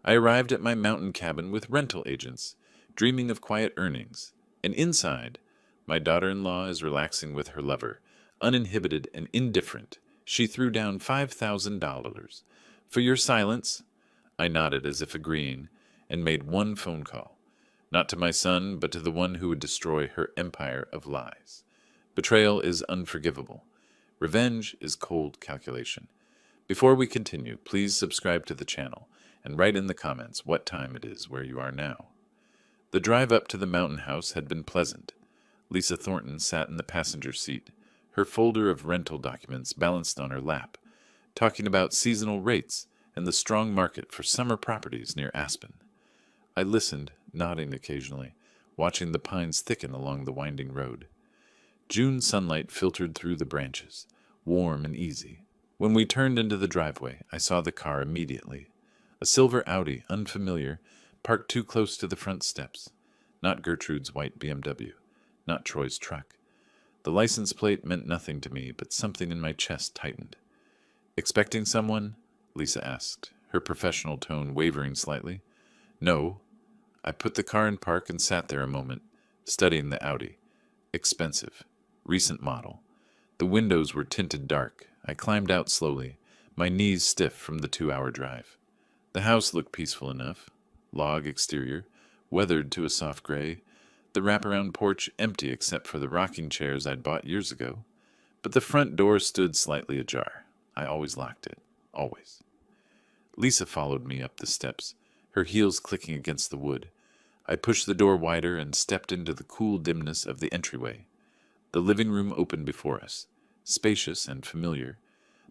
I arrived at my mountain cabin with rental agents, dreaming of quiet earnings. And inside, my daughter-in-law is relaxing with her lover, uninhibited and indifferent. She threw down $5,000. For your silence, I nodded as if agreeing, and made one phone call. Not to my son, but to the one who would destroy her empire of lies. Betrayal is unforgivable. Revenge is cold calculation. Before we continue, please subscribe to the channel and write in the comments what time it is where you are now. The drive up to the mountain house had been pleasant. Lisa Thornton sat in the passenger seat, her folder of rental documents balanced on her lap, talking about seasonal rates and the strong market for summer properties near Aspen. I listened, nodding occasionally, watching the pines thicken along the winding road. June sunlight filtered through the branches, warm and easy. When we turned into the driveway, I saw the car immediately. A silver Audi, unfamiliar, parked too close to the front steps. Not Gertrude's white BMW, not Troy's truck. The license plate meant nothing to me, but something in my chest tightened. "Expecting someone?" Lisa asked, her professional tone wavering slightly. "No." I put the car in park and sat there a moment, studying the Audi. Expensive. Recent model. The windows were tinted dark. I climbed out slowly, my knees stiff from the 2-hour drive. The house looked peaceful enough. Log exterior, weathered to a soft gray. The wraparound porch empty except for the rocking chairs I'd bought years ago. But the front door stood slightly ajar. I always locked it. Always. Lisa followed me up the steps, her heels clicking against the wood. I pushed the door wider and stepped into the cool dimness of the entryway. The living room opened before us, spacious and familiar,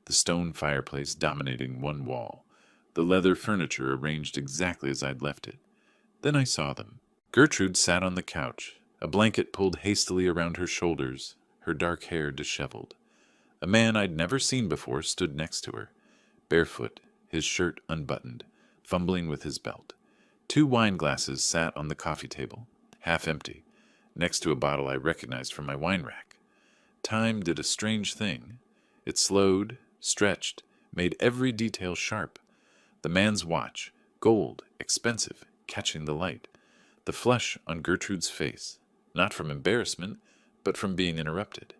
the stone fireplace dominating one wall, the leather furniture arranged exactly as I'd left it. Then I saw them. Gertrude sat on the couch, a blanket pulled hastily around her shoulders, her dark hair disheveled. A man I'd never seen before stood next to her, barefoot, his shirt unbuttoned, fumbling with his belt. 2 wine glasses sat on the coffee table, half empty, next to a bottle I recognized from my wine rack. Time did a strange thing. It slowed, stretched, made every detail sharp. The man's watch, gold, expensive, catching the light. The flush on Gertrude's face, not from embarrassment, but from being interrupted.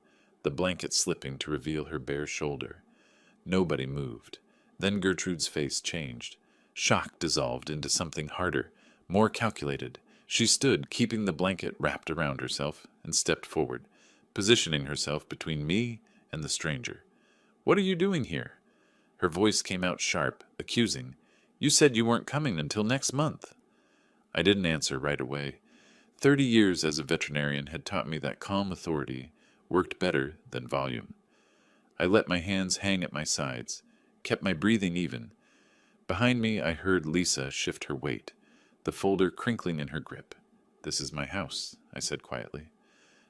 The blanket slipping to reveal her bare shoulder. Nobody moved. Then Gertrude's face changed. Shock dissolved into something harder, more calculated. She stood, keeping the blanket wrapped around herself, and stepped forward, positioning herself between me and the stranger. "What are you doing here?" Her voice came out sharp, accusing. "You said you weren't coming until next month." I didn't answer right away. 30 years as a veterinarian had taught me that calm authority worked better than volume. I let my hands hang at my sides, kept my breathing even. Behind me I heard Lisa shift her weight, the folder crinkling in her grip. "This is my house," I said quietly.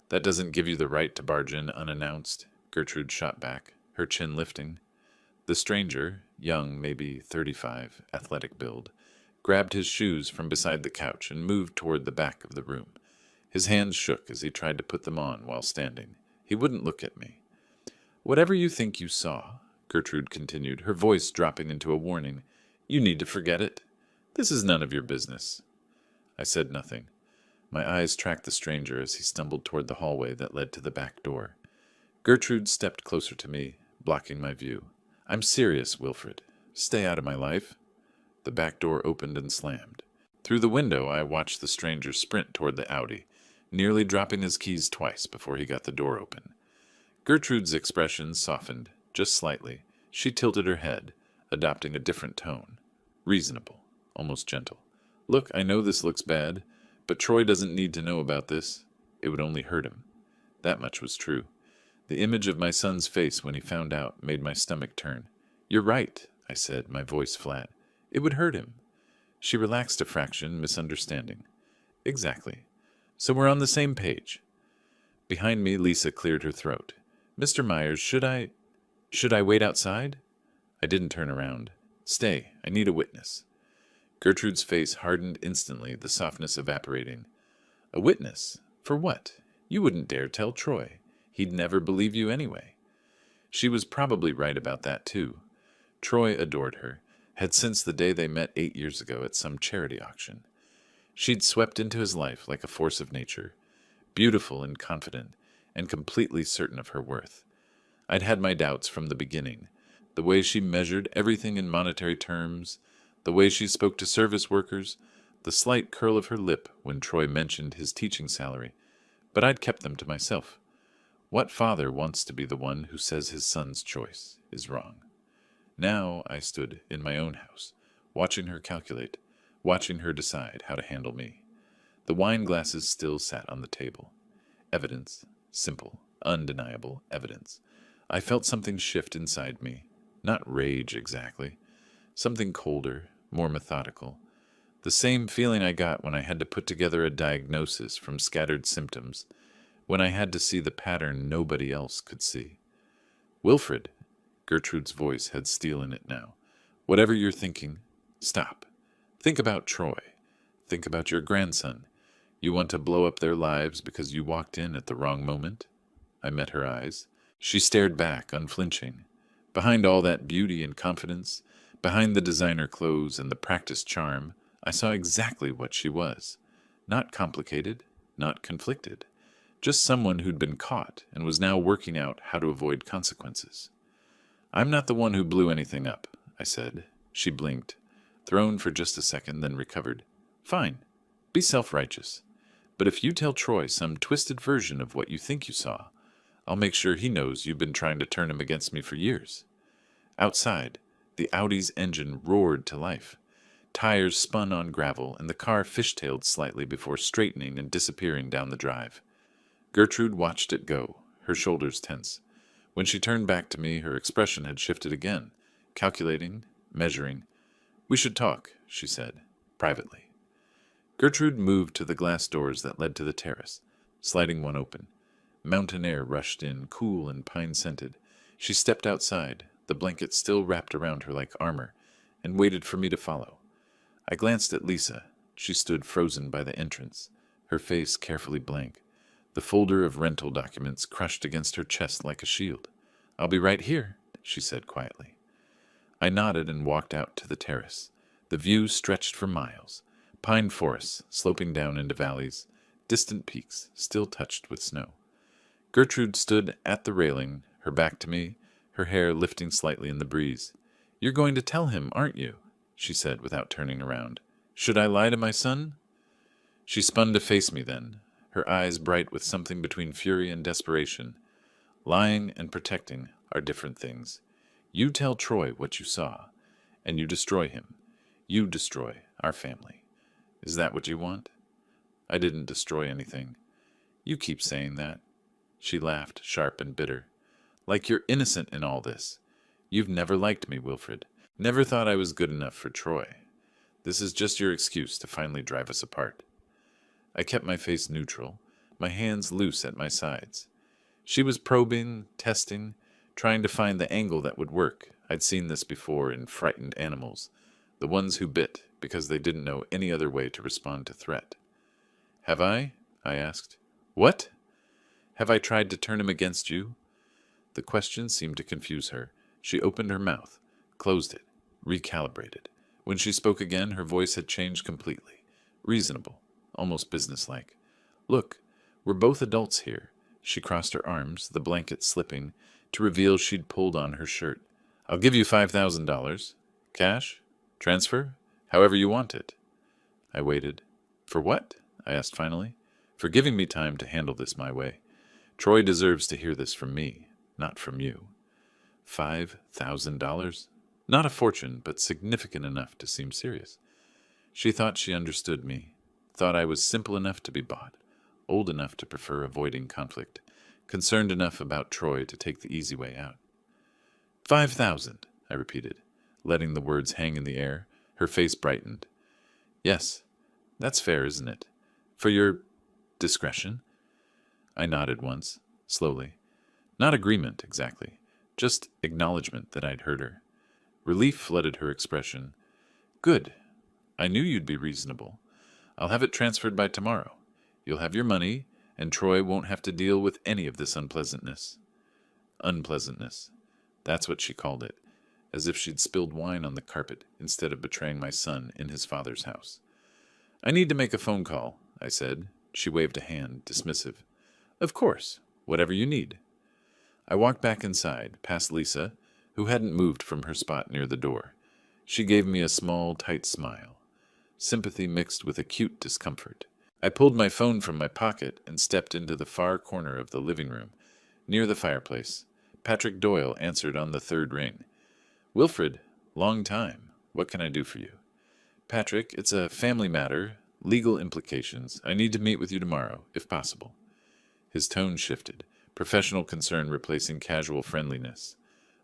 "That doesn't give you the right to barge in unannounced," Gertrude shot back, her chin lifting. The stranger, young, maybe 35, athletic build, grabbed his shoes from beside the couch and moved toward the back of the room. His hands shook as he tried to put them on while standing. He wouldn't look at me. "Whatever you think you saw," Gertrude continued, her voice dropping into a warning, "you need to forget it. This is none of your business." I said nothing. My eyes tracked the stranger as he stumbled toward the hallway that led to the back door. Gertrude stepped closer to me, blocking my view. "I'm serious, Wilfred. Stay out of my life." The back door opened and slammed. Through the window, I watched the stranger sprint toward the Audi, nearly dropping his keys twice before he got the door open. Gertrude's expression softened, just slightly. She tilted her head, adopting a different tone. Reasonable, almost gentle. "Look, I know this looks bad, but Troy doesn't need to know about this. It would only hurt him." That much was true. The image of my son's face when he found out made my stomach turn. "You're right," I said, my voice flat. "It would hurt him." She relaxed a fraction, misunderstanding. "Exactly. So we're on the same page." Behind me, Lisa cleared her throat. "Mr. Myers, should I wait outside?" I didn't turn around. "Stay. I need a witness." Gertrude's face hardened instantly, the softness evaporating. "A witness? For what? You wouldn't dare tell Troy. He'd never believe you anyway." She was probably right about that, too. Troy adored her, had since the day they met 8 years ago at some charity auction. She'd swept into his life like a force of nature, beautiful and confident, and completely certain of her worth. I'd had my doubts from the beginning. The way she measured everything in monetary terms, the way she spoke to service workers, the slight curl of her lip when Troy mentioned his teaching salary. But I'd kept them to myself. What father wants to be the one who says his son's choice is wrong? Now I stood in my own house, watching her calculate, watching her decide how to handle me. The wine glasses still sat on the table. Evidence, simple, undeniable evidence. I felt something shift inside me. Not rage exactly. Something colder, more methodical. The same feeling I got when I had to put together a diagnosis from scattered symptoms, when I had to see the pattern nobody else could see. Wilfred, Gertrude's voice had steel in it now. Whatever you're thinking, stop. Think about Troy. Think about your grandson. You want to blow up their lives because you walked in at the wrong moment? I met her eyes. She stared back, unflinching. Behind all that beauty and confidence, behind the designer clothes and the practiced charm, I saw exactly what she was. Not complicated, not conflicted. Just someone who'd been caught and was now working out how to avoid consequences. I'm not the one who blew anything up, I said. She blinked, thrown for just a second, then recovered. Fine. Be self-righteous. But if you tell Troy some twisted version of what you think you saw, I'll make sure he knows you've been trying to turn him against me for years. Outside, the Audi's engine roared to life. Tires spun on gravel, and the car fishtailed slightly before straightening and disappearing down the drive. Gertrude watched it go, her shoulders tense. When she turned back to me, her expression had shifted again, calculating, measuring. We should talk, she said, privately. Gertrude moved to the glass doors that led to the terrace, sliding one open. Mountain air rushed in, cool and pine-scented. She stepped outside, the blanket still wrapped around her like armor, and waited for me to follow. I glanced at Lisa. She stood frozen by the entrance, her face carefully blank, the folder of rental documents crushed against her chest like a shield. I'll be right here, she said quietly. I nodded and walked out to the terrace. The view stretched for miles. Pine forests sloping down into valleys, distant peaks still touched with snow. Gertrude stood at the railing, her back to me, her hair lifting slightly in the breeze. You're going to tell him, aren't you? She said without turning around. Should I lie to my son? She spun to face me then, her eyes bright with something between fury and desperation. Lying and protecting are different things. You tell Troy what you saw, and you destroy him. You destroy our family. Is that what you want? I didn't destroy anything. You keep saying that. She laughed, sharp and bitter. Like you're innocent in all this. You've never liked me, Wilfred. Never thought I was good enough for Troy. This is just your excuse to finally drive us apart. I kept my face neutral, my hands loose at my sides. She was probing, testing, trying to find the angle that would work. I'd seen this before in frightened animals, the ones who bit because they didn't know any other way to respond to threat. Have I? I asked. What? Have I tried to turn him against you? The question seemed to confuse her. She opened her mouth, closed it, recalibrated. When she spoke again, her voice had changed completely. Reasonable, almost businesslike. Look, we're both adults here. She crossed her arms, the blanket slipping, to reveal she'd pulled on her shirt. I'll give you $5,000. Cash? Transfer? However you want it. I waited. For what? I asked finally. For giving me time to handle this my way. Troy deserves to hear this from me, not from you. $5,000? Not a fortune, but significant enough to seem serious. She thought she understood me, thought I was simple enough to be bought, old enough to prefer avoiding conflict, concerned enough about Troy to take the easy way out. 5,000, I repeated, letting the words hang in the air. Her face brightened. Yes, that's fair, isn't it? For your discretion? I nodded once, slowly. Not agreement, exactly. Just acknowledgement that I'd heard her. Relief flooded her expression. Good. I knew you'd be reasonable. I'll have it transferred by tomorrow. You'll have your money, and Troy won't have to deal with any of this unpleasantness. Unpleasantness. That's what she called it. as if she'd spilled wine on the carpet instead of betraying my son in his father's house. "I need to make a phone call," I said. She waved a hand, dismissive. "Of course, whatever you need." I walked back inside, past Lisa, who hadn't moved from her spot near the door. She gave me a small, tight smile, sympathy mixed with acute discomfort. I pulled my phone from my pocket and stepped into the far corner of the living room, near the fireplace. Patrick Doyle answered on the third ring. "Wilfred, long time. What can I do for you?" "Patrick, it's a family matter, legal implications. I need to meet with you tomorrow, if possible." His tone shifted, professional concern replacing casual friendliness.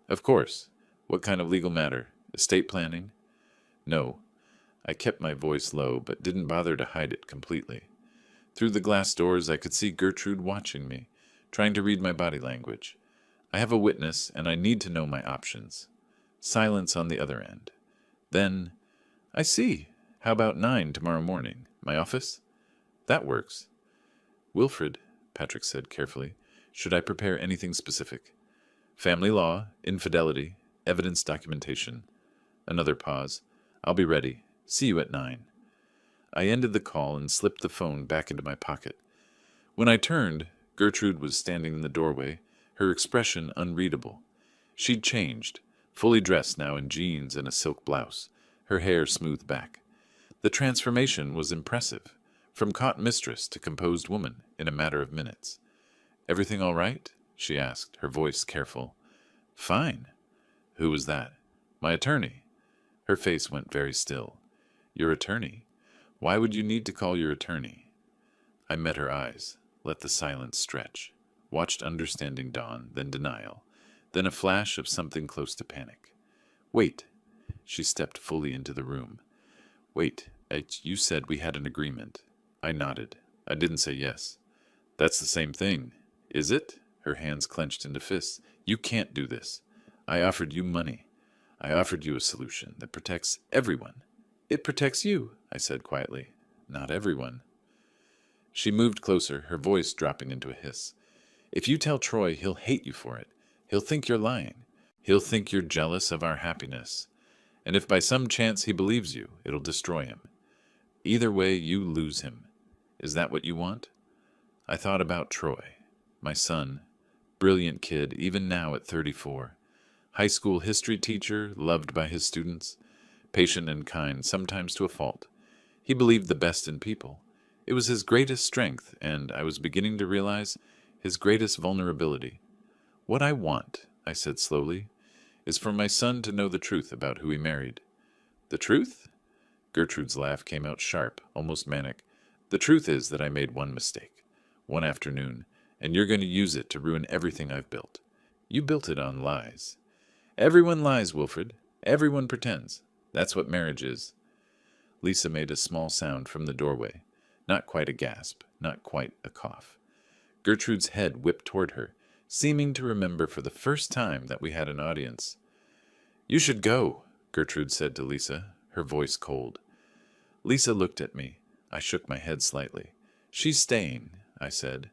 "Of course. What kind of legal matter? Estate planning?" "No." I kept my voice low, but didn't bother to hide it completely. Through the glass doors I could see Gertrude watching me, trying to read my body language. I have a witness, and I need to know my options. Silence on the other end. Then, "I see. How about 9 tomorrow morning? My office?" "That works." "Wilfred," Patrick said carefully, "should I prepare anything specific?" "Family law, infidelity, evidence documentation." Another pause. "I'll be ready. See you at 9. I ended the call and slipped the phone back into my pocket. When I turned, Gertrude was standing in the doorway, her expression unreadable. She'd changed, fully dressed now in jeans and a silk blouse, her hair smoothed back. The transformation was impressive, from caught mistress to composed woman in a matter of minutes. "Everything all right?" she asked, her voice careful. "Fine." "Who was that?" "My attorney." Her face went very still. "Your attorney? Why would you need to call your attorney?" I met her eyes, let the silence stretch, watched understanding dawn, then denial, then a flash of something close to panic. "Wait." She stepped fully into the room. "Wait, you said we had an agreement." I nodded. I didn't say yes. "That's the same thing." "Is it?" Her hands clenched into fists. "You can't do this. I offered you money. I offered you a solution that protects everyone." "It protects you," I said quietly. "Not everyone." She moved closer, her voice dropping into a hiss. "If you tell Troy, he'll hate you for it. He'll think you're lying. He'll think you're jealous of our happiness. And if by some chance he believes you, it'll destroy him. Either way, you lose him. Is that what you want?" I thought about Troy, my son, brilliant kid, even now at 34. High school history teacher, loved by his students, patient and kind, sometimes to a fault. He believed the best in people. It was his greatest strength, and I was beginning to realize his greatest vulnerability. "What I want," I said slowly, "is for my son to know the truth about who he married." "The truth?" Gertrude's laugh came out sharp, almost manic. "The truth is that I made one mistake, one afternoon, and you're going to use it to ruin everything I've built. You built it on lies. Everyone lies, Wilfred. Everyone pretends. That's what marriage is." Lisa made a small sound from the doorway. Not quite a gasp, not quite a cough. Gertrude's head whipped toward her, seeming to remember for the first time that we had an audience. "You should go," Gertrude said to Lisa, her voice cold. Lisa looked at me. I shook my head slightly. "She's staying," I said.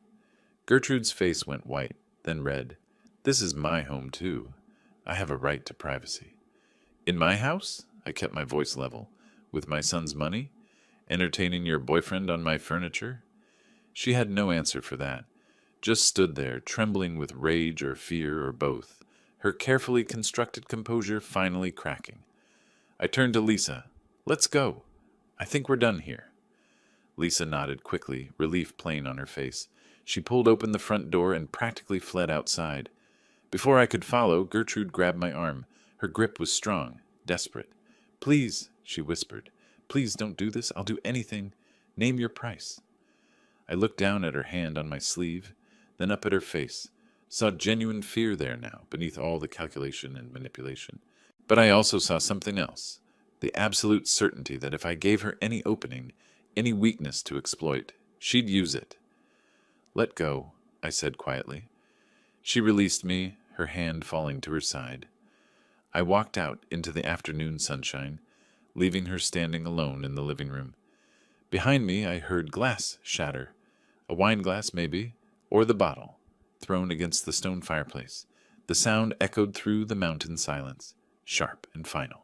Gertrude's face went white, then red. "This is my home, too. I have a right to privacy." "In my house?" I kept my voice level. "With my son's money? Entertaining your boyfriend on my furniture?" She had no answer for that. Just stood there, trembling with rage or fear or both, her carefully constructed composure finally cracking. I turned to Lisa. "Let's go. I think we're done here." Lisa nodded quickly, relief plain on her face. She pulled open the front door and practically fled outside. Before I could follow, Gertrude grabbed my arm. Her grip was strong, desperate. "Please," she whispered. "Please don't do this. I'll do anything. Name your price." I looked down at her hand on my sleeve, then up at her face. Saw genuine fear there now, beneath all the calculation and manipulation. But I also saw something else. The absolute certainty that if I gave her any opening, any weakness to exploit, she'd use it. "Let go," I said quietly. She released me, her hand falling to her side. I walked out into the afternoon sunshine, leaving her standing alone in the living room. Behind me I heard glass shatter, a wine glass maybe, or the bottle, thrown against the stone fireplace. The sound echoed through the mountain silence. sharp and final.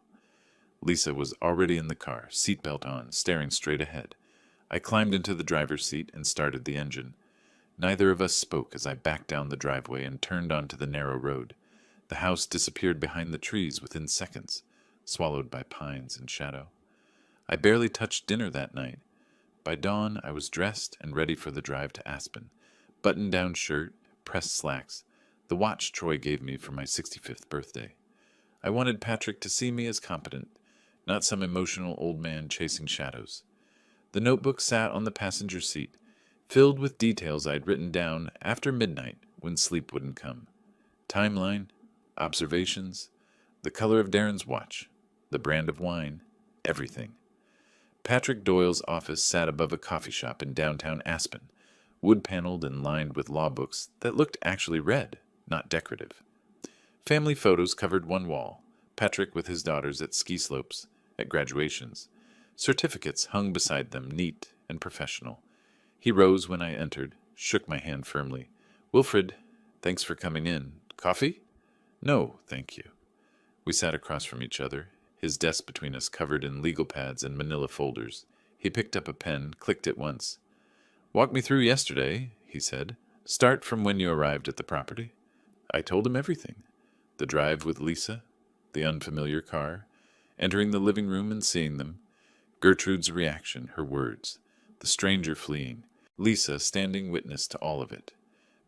Lisa was already in the car, seatbelt on, staring straight ahead. I climbed into the driver's seat and started the engine. Neither of us spoke as I backed down the driveway and turned onto the narrow road. The house disappeared behind the trees within seconds, swallowed by pines and shadow. I barely touched dinner that night. By dawn, I was dressed and ready for the drive to Aspen. Button-down shirt, pressed slacks, the watch Troy gave me for my 65th birthday. I wanted Patrick to see me as competent, not some emotional old man chasing shadows. The notebook sat on the passenger seat, filled with details I'd written down after midnight when sleep wouldn't come. Timeline, observations, the color of Darren's watch, the brand of wine, everything. Patrick Doyle's office sat above a coffee shop in downtown Aspen, wood-paneled and lined with law books that looked actually read, not decorative. Family photos covered one wall, Patrick with his daughters at ski slopes, at graduations. Certificates hung beside them, neat and professional. He rose when I entered, shook my hand firmly. "Wilfred, thanks for coming in. Coffee?" "No, thank you." We sat across from each other, his desk between us covered in legal pads and manila folders. He picked up a pen, clicked it once. "Walk me through yesterday," he said. "Start from when you arrived at the property." I told him everything. The drive with Lisa, the unfamiliar car, entering the living room and seeing them, Gertrude's reaction, her words, the stranger fleeing, Lisa standing witness to all of it.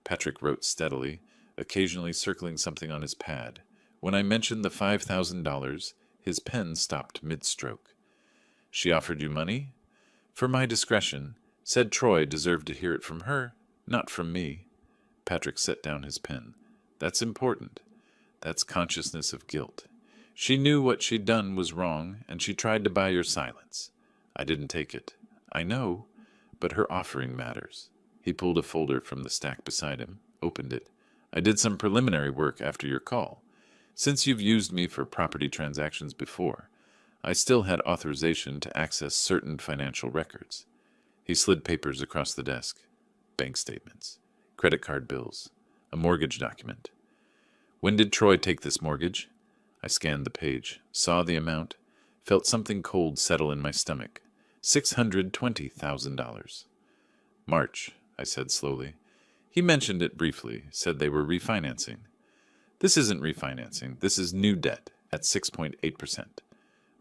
Patrick wrote steadily, occasionally circling something on his pad. When I mentioned the $5,000, his pen stopped mid-stroke. "She offered you money?" "For my discretion. Said Troy deserved to hear it from her, not from me." Patrick set down his pen. "That's important. That's consciousness of guilt. She knew what she'd done was wrong, and she tried to buy your silence. I didn't take it. I know, but her offering matters." He pulled a folder from the stack beside him, opened it. "I did some preliminary work after your call. Since you've used me for property transactions before, I still had authorization to access certain financial records." He slid papers across the desk. Bank statements, credit card bills, a mortgage document. "When did Troy take this mortgage?" I scanned the page, saw the amount, felt something cold settle in my stomach. $620,000. "March," I said slowly. He mentioned it briefly, said they were refinancing. "This isn't refinancing. This is new debt at 6.8%.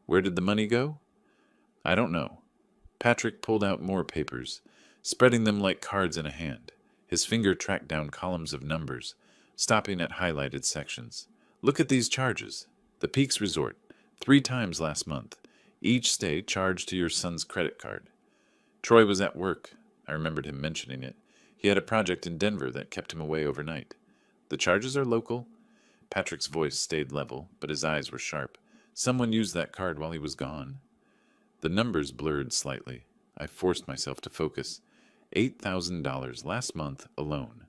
Where did the money go?" "I don't know." Patrick pulled out more papers, spreading them like cards in a hand. His finger tracked down columns of numbers, stopping at highlighted sections. "Look at these charges. The Peaks Resort, 3 times last month. Each stay charged to your son's credit card. Troy was at work. I remembered him mentioning it. He had a project in Denver that kept him away overnight. The charges are local." Patrick's voice stayed level, but his eyes were sharp. "Someone used that card while he was gone." The numbers blurred slightly. I forced myself to focus. $8,000 last month alone.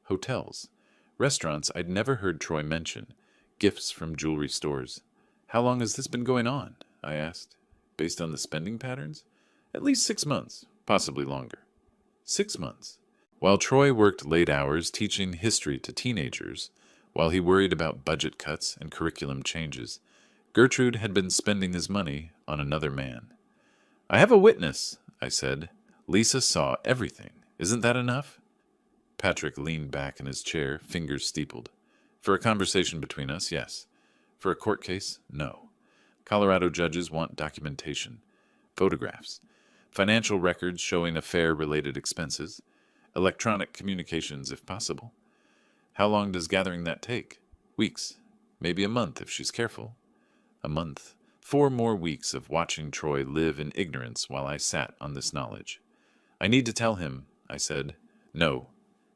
Hotels. Restaurants I'd never heard Troy mention. Gifts from jewelry stores. "How long has this been going on?" I asked. "Based on the spending patterns?" "At least 6 months, possibly longer." 6 months. While Troy worked late hours teaching history to teenagers, while he worried about budget cuts and curriculum changes, Gertrude had been spending his money on another man. "I have a witness," I said. "Lisa saw everything. Isn't that enough?" Patrick leaned back in his chair, fingers steepled. "For a conversation between us, yes. For a court case, no. Colorado judges want documentation. Photographs. Financial records showing affair-related expenses. Electronic communications, if possible. How long does gathering that take? Weeks. Maybe a month if she's careful." A month. 4 more weeks of watching Troy live in ignorance while I sat on this knowledge. "I need to tell him," I said. "No."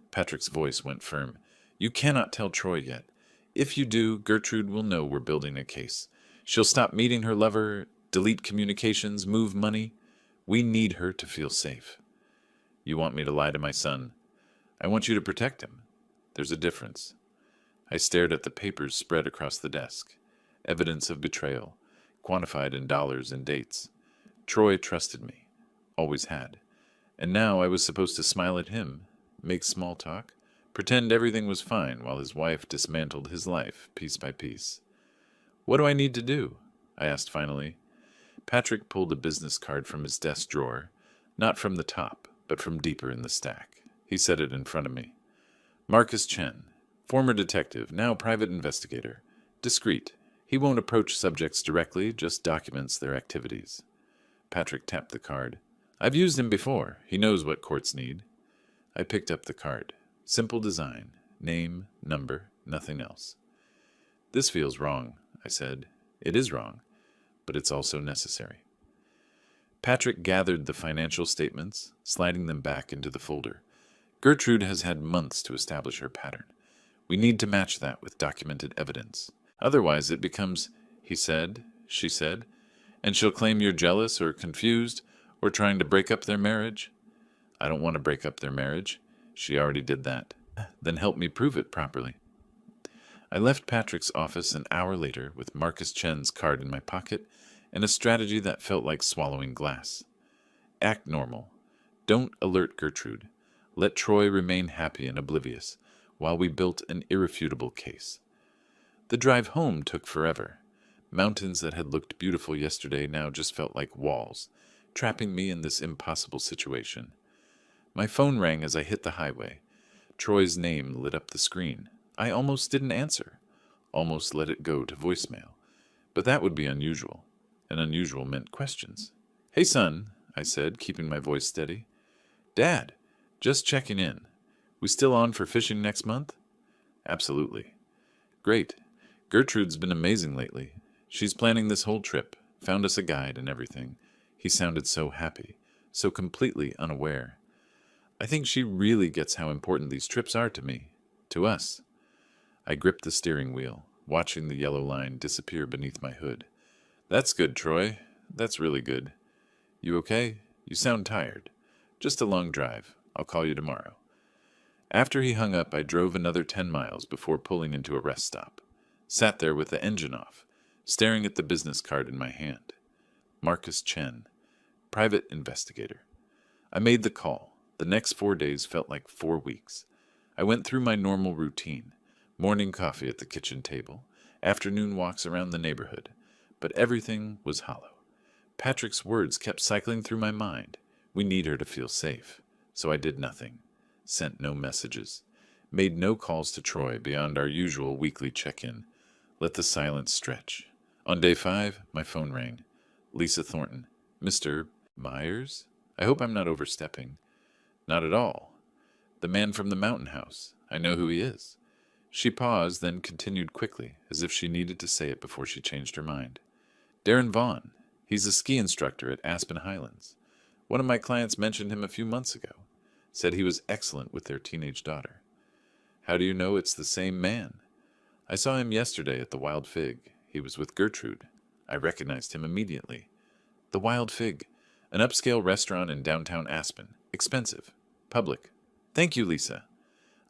Patrick's voice went firm. "You cannot tell Troy yet. If you do, Gertrude will know we're building a case. She'll stop meeting her lover, delete communications, move money. We need her to feel safe." "You want me to lie to my son?" "I want you to protect him. There's a difference." I stared at the papers spread across the desk. Evidence of betrayal, quantified in dollars and dates. Troy trusted me. Always had. And now I was supposed to smile at him, make small talk, pretend everything was fine while his wife dismantled his life piece by piece. What do I need to do? I asked finally. Patrick pulled a business card from his desk drawer, not from the top, but from deeper in the stack. He set it in front of me. Marcus Chen, former detective, now private investigator. Discreet. He won't approach subjects directly, just documents their activities. Patrick tapped the card. I've used him before. He knows what courts need. I picked up the card. Simple design. Name, number, nothing else. This feels wrong, I said. It is wrong, but it's also necessary. Patrick gathered the financial statements, sliding them back into the folder. Gertrude has had months to establish her pattern. We need to match that with documented evidence. Otherwise it becomes, he said, she said, and she'll claim you're jealous or confused or trying to break up their marriage. I don't want to break up their marriage. She already did that. Then help me prove it properly. I left Patrick's office an hour later with Marcus Chen's card in my pocket and a strategy that felt like swallowing glass. Act normal. Don't alert Gertrude. Let Troy remain happy and oblivious while we built an irrefutable case. The drive home took forever. Mountains that had looked beautiful yesterday now just felt like walls, trapping me in this impossible situation. My phone rang as I hit the highway. Troy's name lit up the screen. I almost didn't answer, almost let it go to voicemail. But that would be unusual, and unusual meant questions. Hey, son, I said, keeping my voice steady. Dad, just checking in. We still on for fishing next month? Absolutely. Great. Gertrude's been amazing lately. She's planning this whole trip, found us a guide and everything. He sounded so happy, so completely unaware. I think she really gets how important these trips are to me, to us. I gripped the steering wheel, watching the yellow line disappear beneath my hood. That's good, Troy. That's really good. You okay? You sound tired. Just a long drive. I'll call you tomorrow. After he hung up, I drove another 10 miles before pulling into a rest stop. Sat there with the engine off, staring at the business card in my hand. Marcus Chen, private investigator. I made the call. The next 4 days felt like 4 weeks. I went through my normal routine. Morning coffee at the kitchen table, afternoon walks around the neighborhood, but everything was hollow. Patrick's words kept cycling through my mind. We need her to feel safe. So I did nothing, sent no messages, made no calls to Troy beyond our usual weekly check-in, let the silence stretch. On day 5, my phone rang. Lisa Thornton. Mr. Myers? I hope I'm not overstepping. Not at all. The man from the mountain house. I know who he is. She paused, then continued quickly, as if she needed to say it before she changed her mind. Darren Vaughn. He's a ski instructor at Aspen Highlands. One of my clients mentioned him a few months ago. Said he was excellent with their teenage daughter. How do you know it's the same man? I saw him yesterday at the Wild Fig. He was with Gertrude. I recognized him immediately. The Wild Fig, an upscale restaurant in downtown Aspen. Expensive. Public. Thank you, Lisa.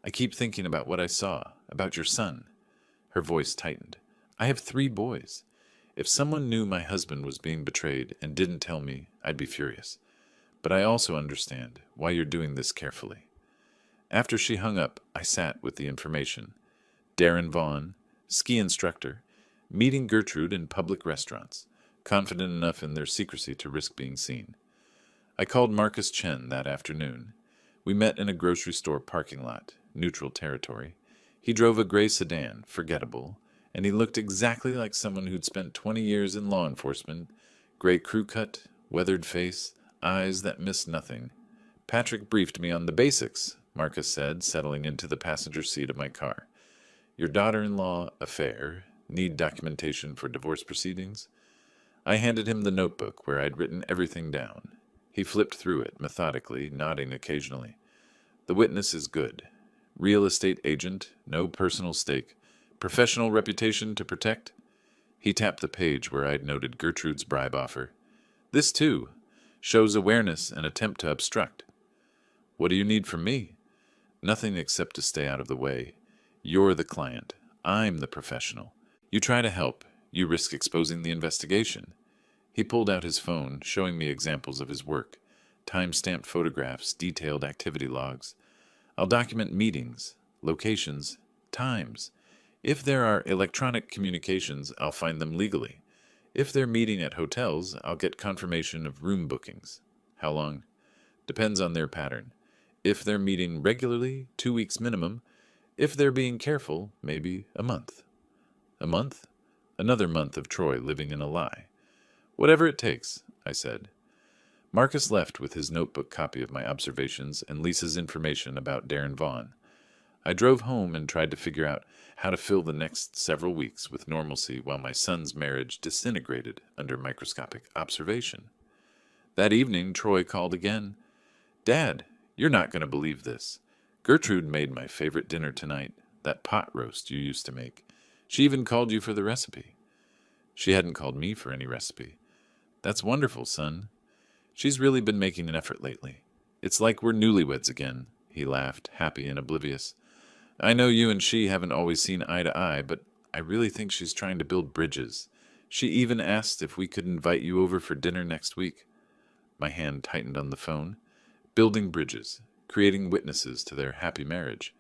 I keep thinking about what I saw, about your son. Her voice tightened. I have 3 boys. If someone knew my husband was being betrayed and didn't tell me, I'd be furious. But I also understand why you're doing this carefully. After she hung up, I sat with the information. Darren Vaughn, ski instructor, meeting Gertrude in public restaurants, confident enough in their secrecy to risk being seen. I called Marcus Chen that afternoon. We met in a grocery store parking lot, neutral territory. He drove a gray sedan, forgettable, and he looked exactly like someone who'd spent 20 years in law enforcement. Gray crew cut, weathered face, eyes that missed nothing. Patrick briefed me on the basics, Marcus said, settling into the passenger seat of my car. Your daughter-in-law affair, need documentation for divorce proceedings? I handed him the notebook where I'd written everything down. He flipped through it methodically, nodding occasionally. The witness is good. Real estate agent, no personal stake. Professional reputation to protect? He tapped the page where I'd noted Gertrude's bribe offer. This, too, shows awareness and attempt to obstruct. What do you need from me? Nothing except to stay out of the way. You're the client. I'm the professional. You try to help. You risk exposing the investigation. He pulled out his phone, showing me examples of his work. Time-stamped photographs, detailed activity logs. I'll document meetings, locations, times. If there are electronic communications, I'll find them legally. If they're meeting at hotels, I'll get confirmation of room bookings. How long? Depends on their pattern. If they're meeting regularly, 2 weeks minimum. If they're being careful, maybe a month. A month? Another month of Troy living in a lie. Whatever it takes, I said. Marcus left with his notebook copy of my observations and Lisa's information about Darren Vaughn. I drove home and tried to figure out how to fill the next several weeks with normalcy while my son's marriage disintegrated under microscopic observation. That evening, Troy called again. "Dad, you're not going to believe this. Gertrude made my favorite dinner tonight, that pot roast you used to make. She even called you for the recipe." She hadn't called me for any recipe. "That's wonderful, son. She's really been making an effort lately. It's like we're newlyweds again," he laughed, happy and oblivious. "I know you and she haven't always seen eye to eye, but I really think she's trying to build bridges. She even asked if we could invite you over for dinner next week." My hand tightened on the phone. Building bridges, creating witnesses to their happy marriage.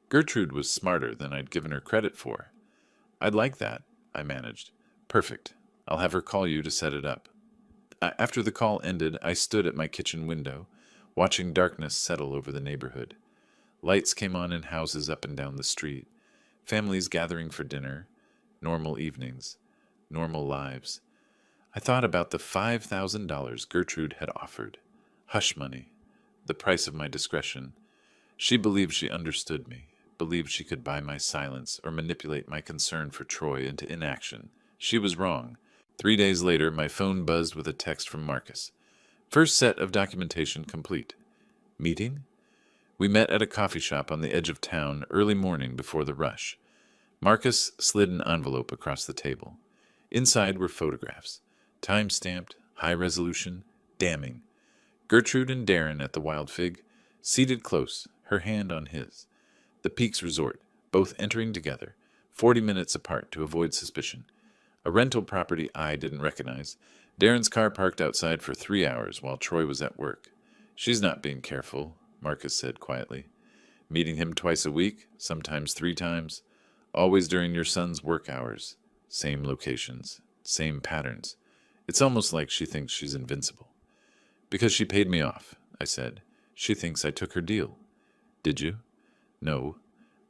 Gertrude was smarter than I'd given her credit for. "I'd like that," I managed. "Perfect. I'll have her call you to set it up." After the call ended, I stood at my kitchen window, watching darkness settle over the neighborhood. Lights came on in houses up and down the street. Families gathering for dinner. Normal evenings. Normal lives. I thought about the $5,000 Gertrude had offered. Hush money. The price of my discretion. She believed she understood me, believed she could buy my silence or manipulate my concern for Troy into inaction. She was wrong. 3 days later, my phone buzzed with a text from Marcus. "First set of documentation complete." Meeting? We met at a coffee shop on the edge of town early morning before the rush. Marcus slid an envelope across the table. Inside were photographs. Time-stamped, high resolution, damning. Gertrude and Darren at the Wild Fig, seated close, her hand on his. The Peaks Resort, both entering together, 40 minutes apart to avoid suspicion. A rental property I didn't recognize. Darren's car parked outside for 3 hours while Troy was at work. "She's not being careful," Marcus said quietly. "Meeting him twice a week, sometimes 3 times, always during your son's work hours. Same locations, same patterns. It's almost like she thinks she's invincible." "Because she paid me off," I said. "She thinks I took her deal." "Did you?" "No."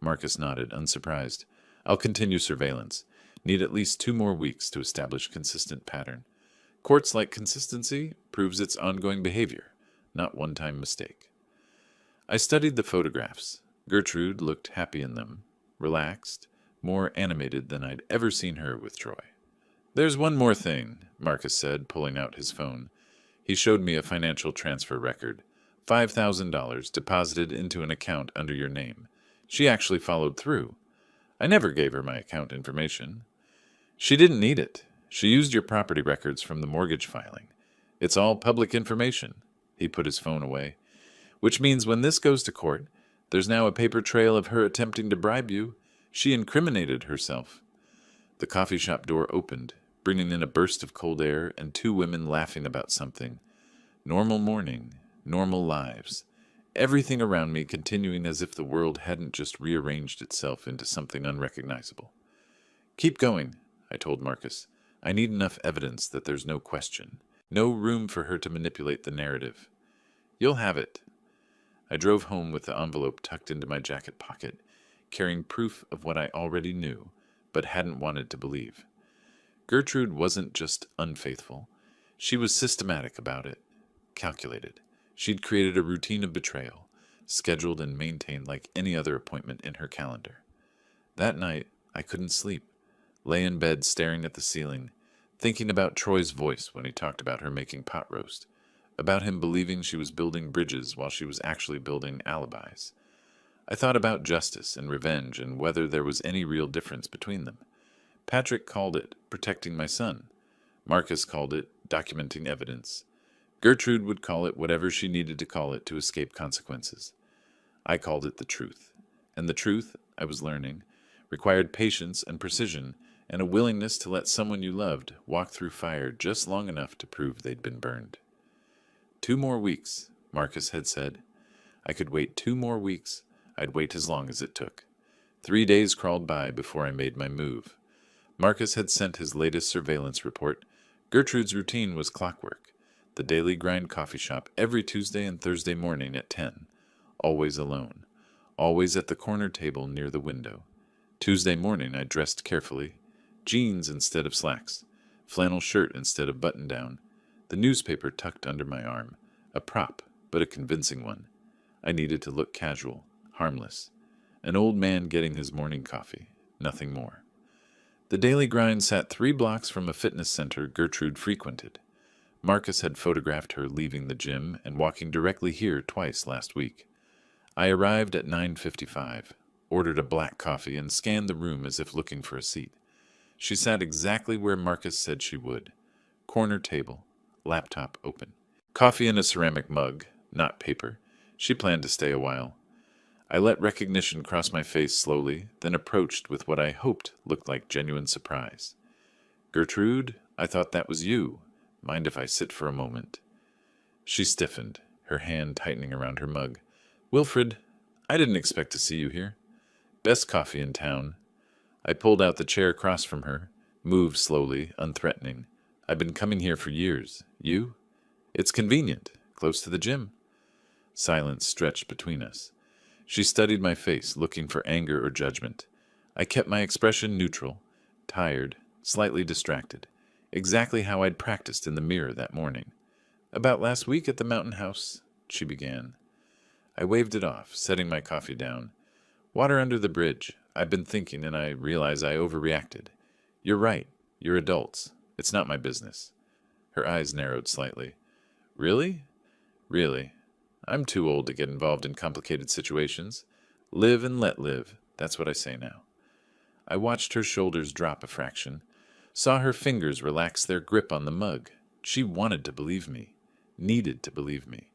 Marcus nodded, unsurprised. "I'll continue surveillance. Need at least 2 more weeks to establish consistent pattern. Courts like consistency proves its ongoing behavior, not one-time mistake." I studied the photographs. Gertrude looked happy in them, relaxed, more animated than I'd ever seen her with Troy. "There's one more thing," Marcus said, pulling out his phone. He showed me a financial transfer record. $5,000 deposited into an account under your name. She actually followed through. I never gave her my account information. She didn't need it. She used your property records from the mortgage filing. It's all public information." He put his phone away. "Which means when this goes to court, there's now a paper trail of her attempting to bribe you. She incriminated herself." The coffee shop door opened, bringing in a burst of cold air and 2 women laughing about something. Normal morning, normal lives. Everything around me continuing as if the world hadn't just rearranged itself into something unrecognizable. "Keep going," I told Marcus. "I need enough evidence that there's no question. No room for her to manipulate the narrative." "You'll have it." I drove home with the envelope tucked into my jacket pocket, carrying proof of what I already knew, but hadn't wanted to believe. Gertrude wasn't just unfaithful. She was systematic about it, calculated. She'd created a routine of betrayal, scheduled and maintained like any other appointment in her calendar. That night, I couldn't sleep. Lay in bed staring at the ceiling, thinking about Troy's voice when he talked about her making pot roast, about him believing she was building bridges while she was actually building alibis. I thought about justice and revenge and whether there was any real difference between them. Patrick called it protecting my son. Marcus called it documenting evidence. Gertrude would call it whatever she needed to call it to escape consequences. I called it the truth. And the truth, I was learning, required patience and precision and a willingness to let someone you loved walk through fire just long enough to prove they'd been burned. 2 more weeks, Marcus had said. I could wait 2 more weeks. I'd wait as long as it took. 3 days crawled by before I made my move. Marcus had sent his latest surveillance report. Gertrude's routine was clockwork. The Daily Grind coffee shop every Tuesday and Thursday morning at 10. Always alone. Always at the corner table near the window. Tuesday morning I dressed carefully. Jeans instead of slacks. Flannel shirt instead of button-down. The newspaper tucked under my arm. A prop, but a convincing one. I needed to look casual, harmless. An old man getting his morning coffee. Nothing more. The Daily Grind sat 3 blocks from a fitness center Gertrude frequented. Marcus had photographed her leaving the gym and walking directly here twice last week. I arrived at 9:55, ordered a black coffee, and scanned the room as if looking for a seat. She sat exactly where Marcus said she would. Corner table, laptop open. Coffee in a ceramic mug, not paper. She planned to stay a while. I let recognition cross my face slowly, then approached with what I hoped looked like genuine surprise. "Gertrude, I thought that was you. Mind if I sit for a moment?" She stiffened, her hand tightening around her mug. "Wilfred, I didn't expect to see you here. Best coffee in town." I pulled out the chair across from her, moved slowly, unthreatening. "I've been coming here for years. You? It's convenient, close to the gym." Silence stretched between us. She studied my face, looking for anger or judgment. I kept my expression neutral, tired, slightly distracted, exactly how I'd practiced in the mirror that morning. "About last week at the Mountain House," she began. I waved it off, setting my coffee down. "Water under the bridge. I've been thinking, and I realize I overreacted. You're right. You're adults. It's not my business." Her eyes narrowed slightly. "Really?" "Really. I'm too old to get involved in complicated situations. Live and let live. That's what I say now." I watched her shoulders drop a fraction, saw her fingers relax their grip on the mug. She wanted to believe me, needed to believe me.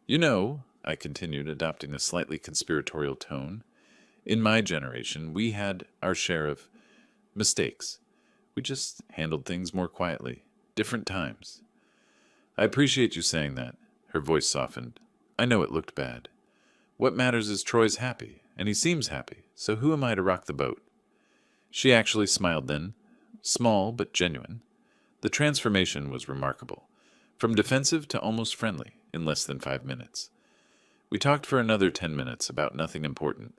"You know," I continued, adopting a slightly conspiratorial tone, "in my generation, we had our share of mistakes. We just handled things more quietly. Different times." "I appreciate you saying that." Her voice softened. "I know it looked bad. What matters is Troy's happy, and he seems happy, so who am I to rock the boat?" She actually smiled then, small but genuine. The transformation was remarkable, from defensive to almost friendly, in less than 5 minutes. We talked for another 10 minutes about nothing important.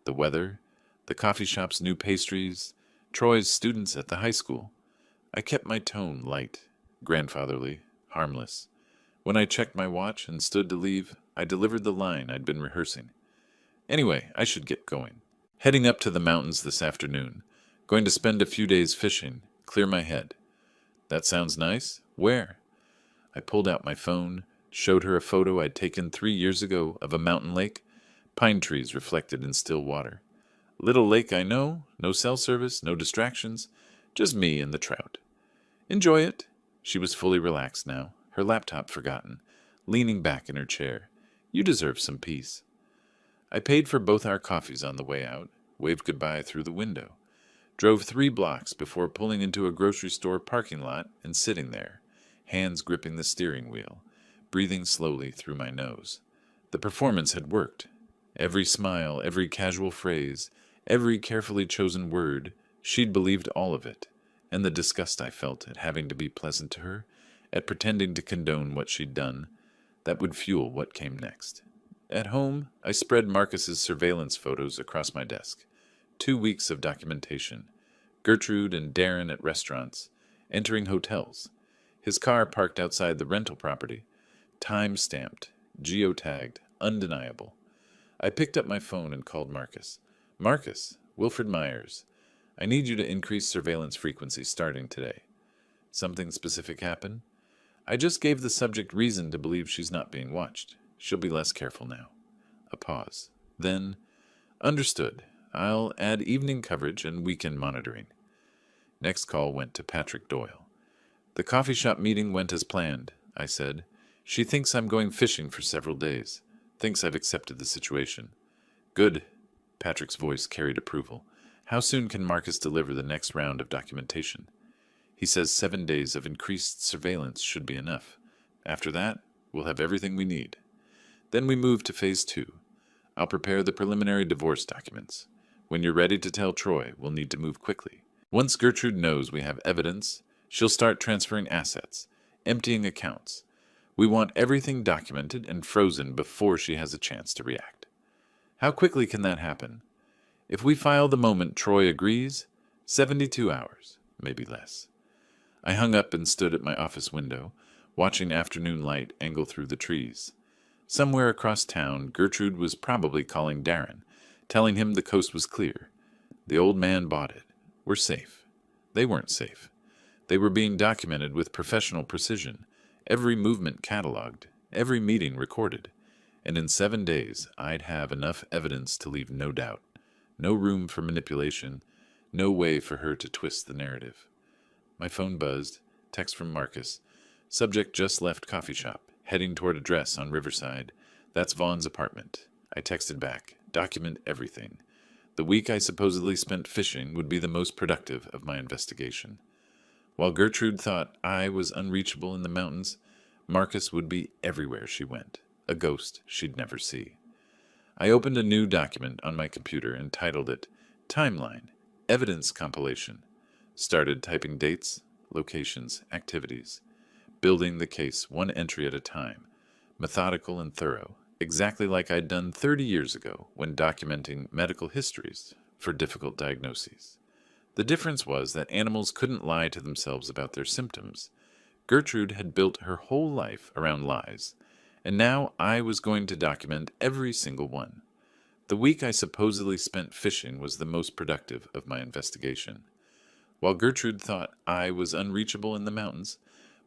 The weather, the coffee shop's new pastries, Troy's students at the high school. I kept my tone light, grandfatherly, harmless. When I checked my watch and stood to leave, I delivered the line I'd been rehearsing. "Anyway, I should get going. Heading up to the mountains this afternoon. Going to spend a few days fishing, clear my head." "That sounds nice. Where?" I pulled out my phone, showed her a photo I'd taken 3 years ago of a mountain lake, pine trees reflected in still water. "Little lake, I know. No cell service, no distractions. Just me and the trout." "Enjoy it." She was fully relaxed now, her laptop forgotten, leaning back in her chair. "You deserve some peace." I paid for both our coffees on the way out, waved goodbye through the window, drove 3 blocks before pulling into a grocery store parking lot and sitting there, hands gripping the steering wheel, breathing slowly through my nose. The performance had worked. Every smile, every casual phrase, every carefully chosen word, she'd believed all of it, and the disgust I felt at having to be pleasant to her, at pretending to condone what she'd done, that would fuel what came next. At home, I spread Marcus's surveillance photos across my desk. 2 weeks of documentation. Gertrude and Darren at restaurants, entering hotels. His car parked outside the rental property. Time-stamped, geotagged, undeniable. I picked up my phone and called Marcus. "Marcus, Wilfred Myers. I need you to increase surveillance frequency starting today." "Something specific happen?" "I just gave the subject reason to believe she's not being watched. She'll be less careful now." A pause. Then, "Understood. I'll add evening coverage and weekend monitoring." Next call went to Patrick Doyle. "The coffee shop meeting went as planned," I said. "She thinks I'm going fishing for several days. Thinks I've accepted the situation." "Good." Patrick's voice carried approval. "How soon can Marcus deliver the next round of documentation?" "He says 7 days of increased surveillance should be enough. After that, we'll have everything we need. Then we move to phase 2. I'll prepare the preliminary divorce documents. When you're ready to tell Troy, we'll need to move quickly. Once Gertrude knows we have evidence, she'll start transferring assets, emptying accounts. We want everything documented and frozen before she has a chance to react. How quickly can that happen? If we file the moment Troy agrees, 72 hours, maybe less. I hung up and stood at my office window, watching afternoon light angle through the trees. Somewhere across town, Gertrude was probably calling Darren, telling him the coast was clear. The old man bought it. We're safe. They weren't safe. They were being documented with professional precision, every movement cataloged, every meeting recorded. And in 7 days, I'd have enough evidence to leave no doubt, no room for manipulation, no way for her to twist the narrative. My phone buzzed, text from Marcus. Subject just left coffee shop, heading toward address on Riverside. That's Vaughn's apartment. I texted back, document everything. The week I supposedly spent fishing would be the most productive of my investigation. While Gertrude thought I was unreachable in the mountains, Marcus would be everywhere she went, a ghost she'd never see. I opened a new document on my computer and titled it Timeline, Evidence Compilation. Started typing dates, locations, activities. Building the case one entry at a time, methodical and thorough, exactly like I'd done 30 years ago when documenting medical histories for difficult diagnoses. The difference was that animals couldn't lie to themselves about their symptoms. Gertrude had built her whole life around lies, and now I was going to document every single one. The week I supposedly spent fishing was the most productive of my investigation. While Gertrude thought I was unreachable in the mountains,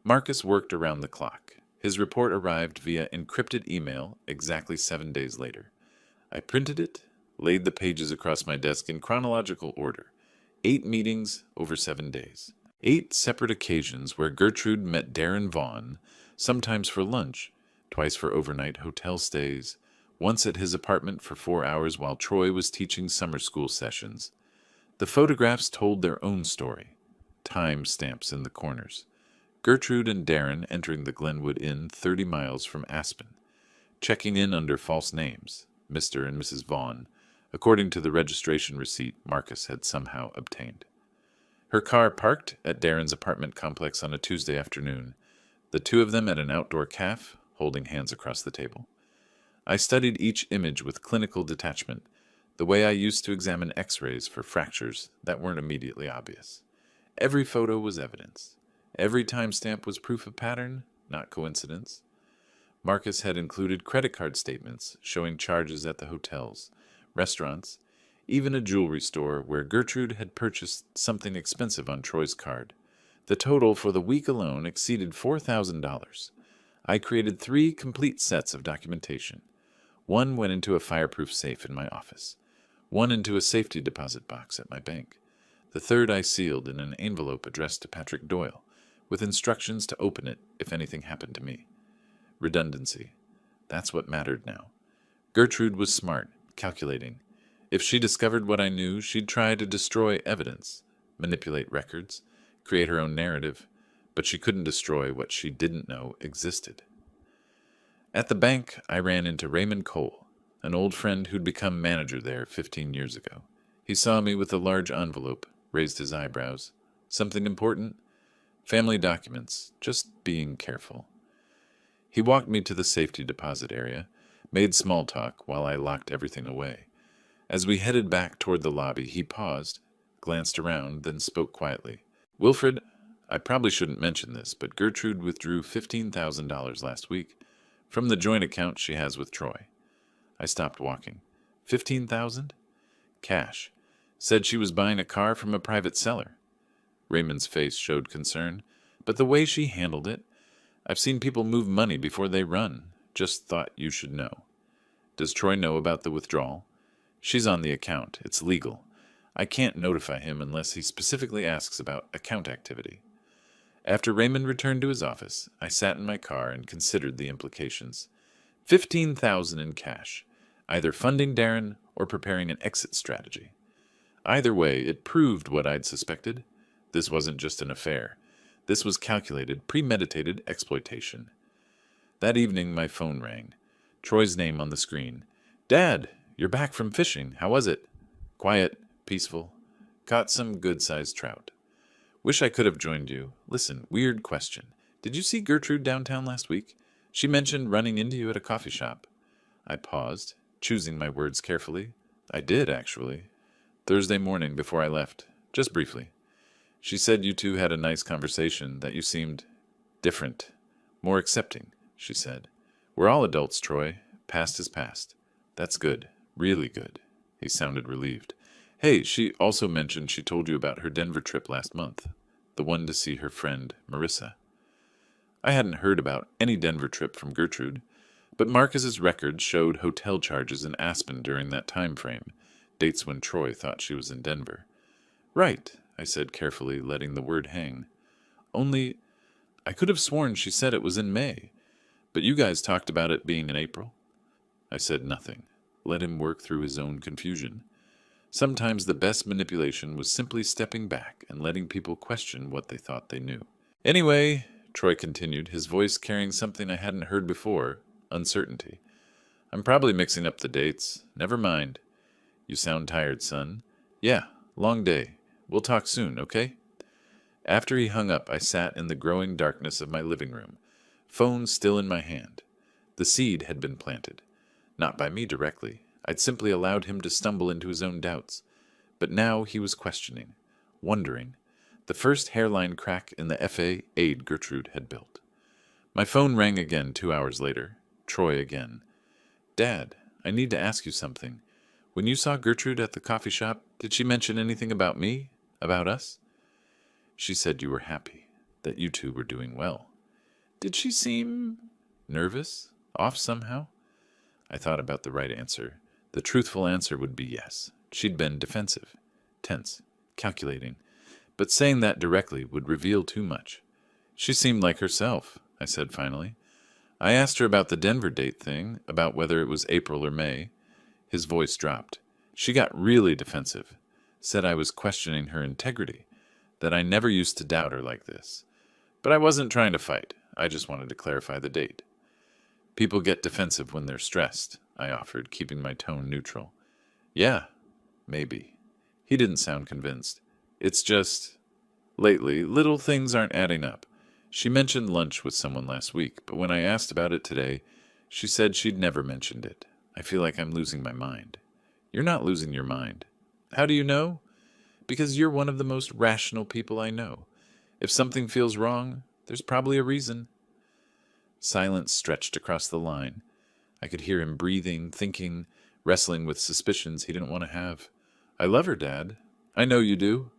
Marcus worked around the clock. His report arrived via encrypted email exactly 7 days later. I printed it, laid the pages across my desk in chronological order. 8 meetings over 7 days. 8 separate occasions where Gertrude met Darren Vaughn, sometimes for lunch, twice for overnight hotel stays, once at his apartment for 4 hours while Troy was teaching summer school sessions. The photographs told their own story. Time stamps in the corners. Gertrude and Darren entering the Glenwood Inn 30 miles from Aspen, checking in under false names, Mr. and Mrs. Vaughn, according to the registration receipt Marcus had somehow obtained. Her car parked at Darren's apartment complex on a Tuesday afternoon, the two of them at an outdoor cafe, holding hands across the table. I studied each image with clinical detachment, the way I used to examine x-rays for fractures that weren't immediately obvious. Every photo was evidence. Every timestamp was proof of pattern, not coincidence. Marcus had included credit card statements showing charges at the hotels, restaurants, even a jewelry store where Gertrude had purchased something expensive on Troy's card. The total for the week alone exceeded $4,000. I created 3 complete sets of documentation. One went into a fireproof safe in my office. One into a safety deposit box at my bank. The third I sealed in an envelope addressed to Patrick Doyle, with instructions to open it if anything happened to me. Redundancy. That's what mattered now. Gertrude was smart, calculating. If she discovered what I knew, she'd try to destroy evidence, manipulate records, create her own narrative, but she couldn't destroy what she didn't know existed. At the bank, I ran into Raymond Cole, an old friend who'd become manager there 15 years ago. He saw me with a large envelope, raised his eyebrows. Something important? Family documents, just being careful. He walked me to the safety deposit area, made small talk while I locked everything away. As we headed back toward the lobby, he paused, glanced around, then spoke quietly. Wilfred, I probably shouldn't mention this, but Gertrude withdrew $15,000 last week from the joint account she has with Troy. I stopped walking. 15,000? Cash. Said she was buying a car from a private seller. Raymond's face showed concern, but the way she handled it, I've seen people move money before they run. Just thought you should know. Does Troy know about the withdrawal? She's on the account. It's legal. I can't notify him unless he specifically asks about account activity. After Raymond returned to his office, I sat in my car and considered the implications. 15,000 in cash, either funding Darren or preparing an exit strategy. Either way, it proved what I'd suspected. This wasn't just an affair. This was calculated, premeditated exploitation. That evening, my phone rang. Troy's name on the screen. Dad, you're back from fishing. How was it? Quiet, peaceful. Caught some good-sized trout. Wish I could have joined you. Listen, weird question. Did you see Gertrude downtown last week? She mentioned running into you at a coffee shop. I paused, choosing my words carefully. I did, actually. Thursday morning before I left. Just briefly. She said you two had a nice conversation, that you seemed different. More accepting, she said. We're all adults, Troy. Past is past. That's good. Really good. He sounded relieved. Hey, she also mentioned she told you about her Denver trip last month. The one to see her friend, Marissa. I hadn't heard about any Denver trip from Gertrude, but Marcus's records showed hotel charges in Aspen during that time frame, dates when Troy thought she was in Denver. Right, I said carefully, letting the word hang. Only, I could have sworn she said it was in May, but you guys talked about it being in April. I said nothing. Let him work through his own confusion. Sometimes the best manipulation was simply stepping back and letting people question what they thought they knew. Anyway, Troy continued, his voice carrying something I hadn't heard before, uncertainty. I'm probably mixing up the dates. Never mind. You sound tired, son. Yeah, long day. We'll talk soon, okay? After he hung up, I sat in the growing darkness of my living room, phone still in my hand. The seed had been planted. Not by me directly. I'd simply allowed him to stumble into his own doubts. But now he was questioning, wondering. The first hairline crack in the FA aid Gertrude had built. My phone rang again 2 hours later. Troy again. Dad, I need to ask you something. When you saw Gertrude at the coffee shop, did she mention anything about me? About us? She said you were happy, that you two were doing well. Did she seem nervous? Off somehow? I thought about the right answer. The truthful answer would be yes. She'd been defensive, tense, calculating. But saying that directly would reveal too much. She seemed like herself, I said finally. I asked her about the Denver date thing, about whether it was April or May. His voice dropped. She got really defensive. Said I was questioning her integrity, that I never used to doubt her like this. But I wasn't trying to fight. I just wanted to clarify the date. People get defensive when they're stressed, I offered, keeping my tone neutral. Yeah, maybe. He didn't sound convinced. It's just, lately, little things aren't adding up. She mentioned lunch with someone last week, but when I asked about it today, she said she'd never mentioned it. I feel like I'm losing my mind. You're not losing your mind. How do you know? Because you're one of the most rational people I know. If something feels wrong, there's probably a reason. Silence stretched across the line. I could hear him breathing, thinking, wrestling with suspicions he didn't want to have. I love her, Dad. I know you do.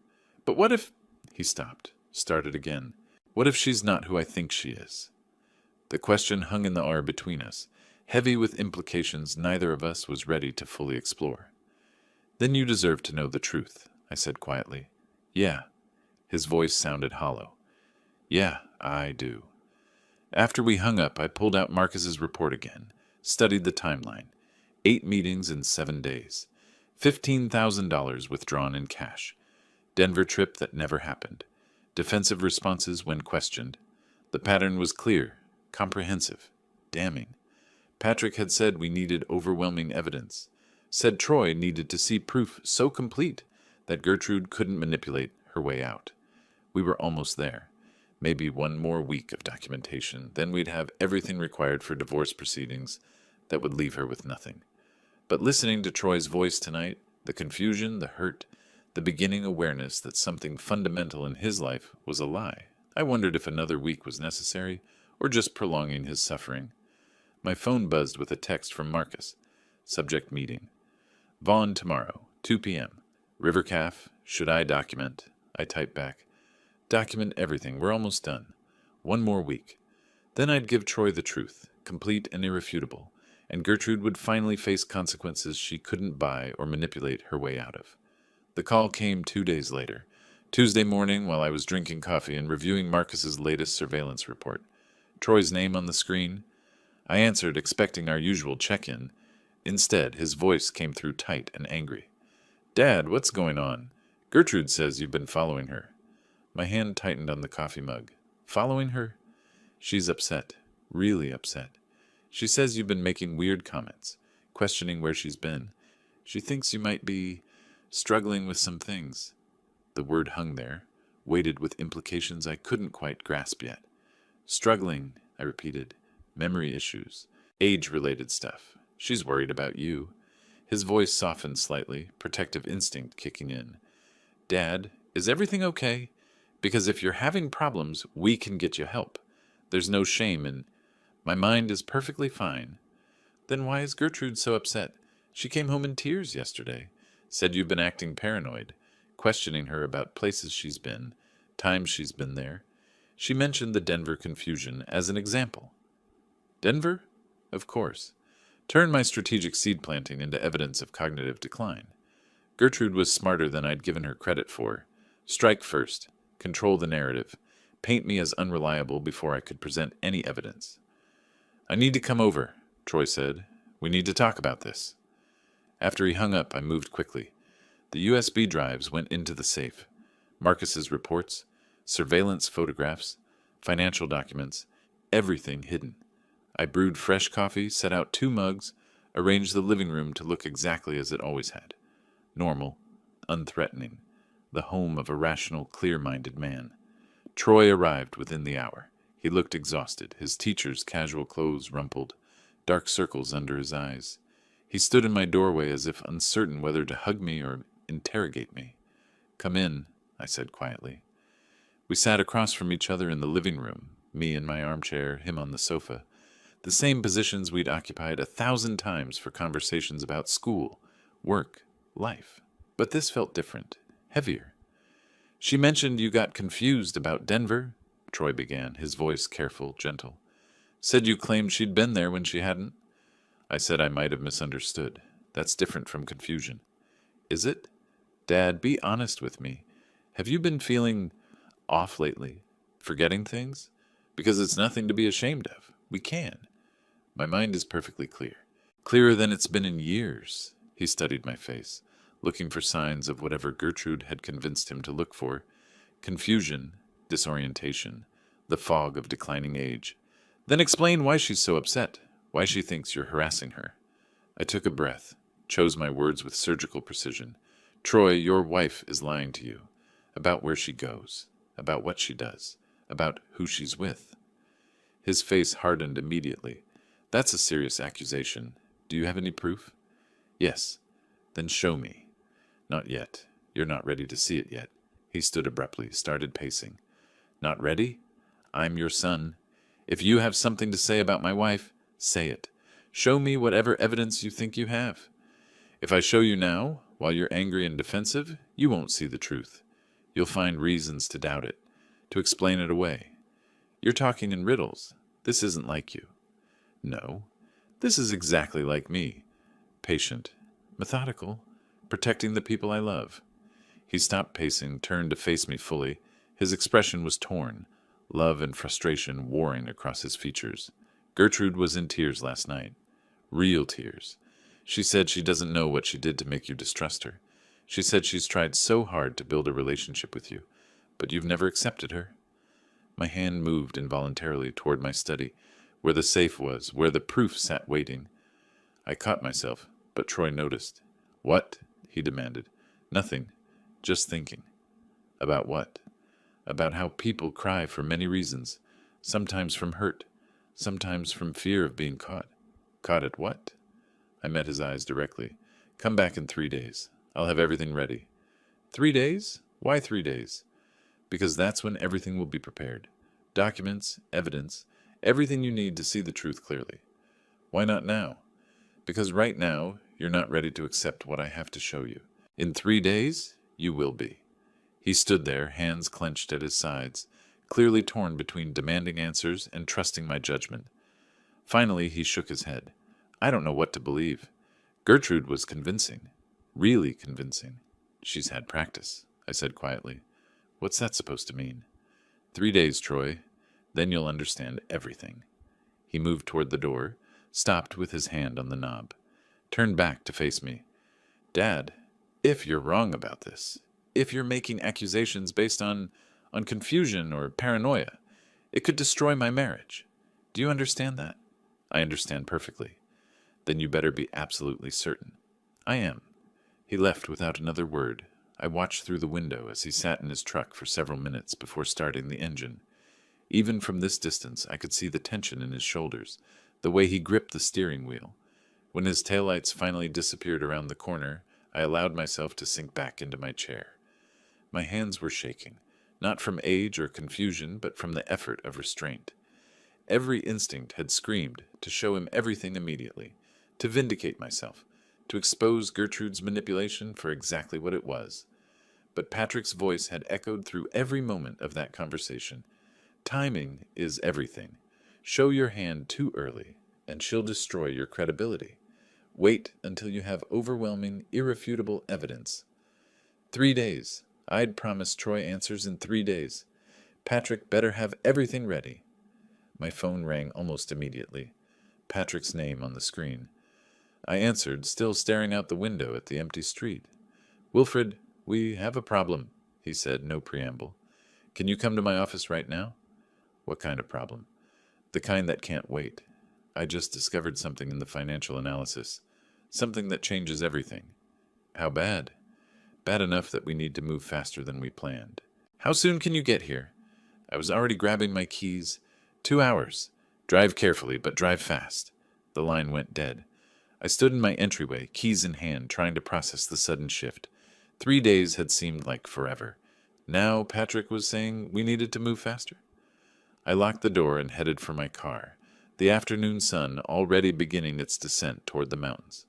But what if... He stopped, started again. What if she's not who I think she is? The question hung in the air between us, heavy with implications neither of us was ready to fully explore. Then you deserve to know the truth, I said quietly. Yeah. His voice sounded hollow. Yeah, I do. After we hung up, I pulled out Marcus's report again, studied the timeline. 8 meetings in 7 days. $15,000 withdrawn in cash. Denver trip that never happened. Defensive responses when questioned. The pattern was clear, comprehensive, damning. Patrick had said we needed overwhelming evidence. Said Troy needed to see proof so complete that Gertrude couldn't manipulate her way out. We were almost there. Maybe 1 more week of documentation, then we'd have everything required for divorce proceedings that would leave her with nothing. But listening to Troy's voice tonight, the confusion, the hurt, the beginning awareness that something fundamental in his life was a lie, I wondered if another week was necessary or just prolonging his suffering. My phone buzzed with a text from Marcus. Subject meeting. Vaughn tomorrow, 2 p.m. River Calf, should I document? I typed back. Document everything, we're almost done. 1 more week. Then I'd give Troy the truth, complete and irrefutable, and Gertrude would finally face consequences she couldn't buy or manipulate her way out of. The call came 2 days later, Tuesday morning while I was drinking coffee and reviewing Marcus's latest surveillance report. Troy's name on the screen. I answered, expecting our usual check-in. Instead, his voice came through tight and angry. Dad, what's going on? Gertrude says you've been following her. My hand tightened on the coffee mug. Following her? She's upset. Really upset. She says you've been making weird comments, questioning where she's been. She thinks you might be struggling with some things. The word hung there, weighted with implications I couldn't quite grasp yet. Struggling, I repeated. Memory issues. Age-related stuff. She's worried about you. His voice softened slightly, protective instinct kicking in. Dad, is everything okay? Because if you're having problems, we can get you help. There's no shame in... My mind is perfectly fine. Then why is Gertrude so upset? She came home in tears yesterday. Said you've been acting paranoid, questioning her about places she's been, times she's been there. She mentioned the Denver confusion as an example. Denver? Of course. Turn my strategic seed planting into evidence of cognitive decline. Gertrude was smarter than I'd given her credit for. Strike first. Control the narrative. Paint me as unreliable before I could present any evidence. I need to come over, Troy said. We need to talk about this. After he hung up, I moved quickly. The USB drives went into the safe. Marcus's reports, surveillance photographs, financial documents, everything hidden. I brewed fresh coffee, set out 2 mugs, arranged the living room to look exactly as it always had. Normal, unthreatening, the home of a rational, clear-minded man. Troy arrived within the hour. He looked exhausted, his teacher's casual clothes rumpled, dark circles under his eyes. He stood in my doorway as if uncertain whether to hug me or interrogate me. Come in, I said quietly. We sat across from each other in the living room, me in my armchair, him on the sofa, the same positions we'd occupied 1,000 times for conversations about school, work, life. But this felt different, heavier. She mentioned you got confused about Denver, Troy began, his voice careful, gentle. Said you claimed she'd been there when she hadn't. I said I might have misunderstood. That's different from confusion. Is it? Dad, be honest with me. Have you been feeling off lately? Forgetting things? Because it's nothing to be ashamed of. We can. My mind is perfectly clear. Clearer than it's been in years. He studied my face, looking for signs of whatever Gertrude had convinced him to look for. Confusion, disorientation, the fog of declining age. Then explain why she's so upset. Why she thinks you're harassing her. I took a breath, chose my words with surgical precision. Troy, your wife is lying to you. About where she goes. About what she does. About who she's with. His face hardened immediately. That's a serious accusation. Do you have any proof? Yes. Then show me. Not yet. You're not ready to see it yet. He stood abruptly, started pacing. Not ready? I'm your son. If you have something to say about my wife, say it. Show me whatever evidence you think you have. If I show you now, while you're angry and defensive, you won't see the truth. You'll find reasons to doubt it, to explain it away. You're talking in riddles. This isn't like you. No, this is exactly like me. Patient, methodical, protecting the people I love. He stopped pacing, turned to face me fully. His expression was torn, love and frustration warring across his features. Gertrude was in tears last night. Real tears. She said she doesn't know what she did to make you distrust her. She said she's tried so hard to build a relationship with you, but you've never accepted her. My hand moved involuntarily toward my study, where the safe was, where the proof sat waiting. I caught myself, but Troy noticed. What? He demanded. Nothing. Just thinking. About what? About how people cry for many reasons, sometimes from hurt, sometimes from fear of being caught. Caught at what? I met his eyes directly. Come back in 3 days. I'll have everything ready. 3 days? Why 3 days? Because that's when everything will be prepared. Documents, evidence, everything you need to see the truth clearly. Why not now? Because right now, you're not ready to accept what I have to show you. In 3 days, you will be. He stood there, hands clenched at his sides, clearly torn between demanding answers and trusting my judgment. Finally, he shook his head. I don't know what to believe. Gertrude was convincing. Really convincing. She's had practice, I said quietly. What's that supposed to mean? 3 days, Troy. Then you'll understand everything. He moved toward the door, stopped with his hand on the knob, turned back to face me. Dad, if you're wrong about this, if you're making accusations based on confusion or paranoia, it could destroy my marriage. Do you understand that? I understand perfectly. Then you better be absolutely certain. I am. He left without another word. I watched through the window as he sat in his truck for several minutes before starting the engine. Even from this distance, I could see the tension in his shoulders, the way he gripped the steering wheel. When his taillights finally disappeared around the corner, I allowed myself to sink back into my chair. My hands were shaking, not from age or confusion, but from the effort of restraint. Every instinct had screamed to show him everything immediately, to vindicate myself, to expose Gertrude's manipulation for exactly what it was. But Patrick's voice had echoed through every moment of that conversation. Timing is everything. Show your hand too early, and she'll destroy your credibility. Wait until you have overwhelming, irrefutable evidence. 3 days. I'd promised Troy answers in 3 days. Patrick better have everything ready. My phone rang almost immediately. Patrick's name on the screen. I answered, still staring out the window at the empty street. "Wilfred, we have a problem," he said, no preamble. "Can you come to my office right now?" "What kind of problem?" "The kind that can't wait. I just discovered something in the financial analysis. Something that changes everything." "How bad?" "Bad enough that we need to move faster than we planned." "How soon can you get here?" I was already grabbing my keys. 2 hours. Drive carefully, but drive fast." The line went dead. I stood in my entryway, keys in hand, trying to process the sudden shift. 3 days had seemed like forever. Now Patrick was saying we needed to move faster. I locked the door and headed for my car, the afternoon sun already beginning its descent toward the mountains.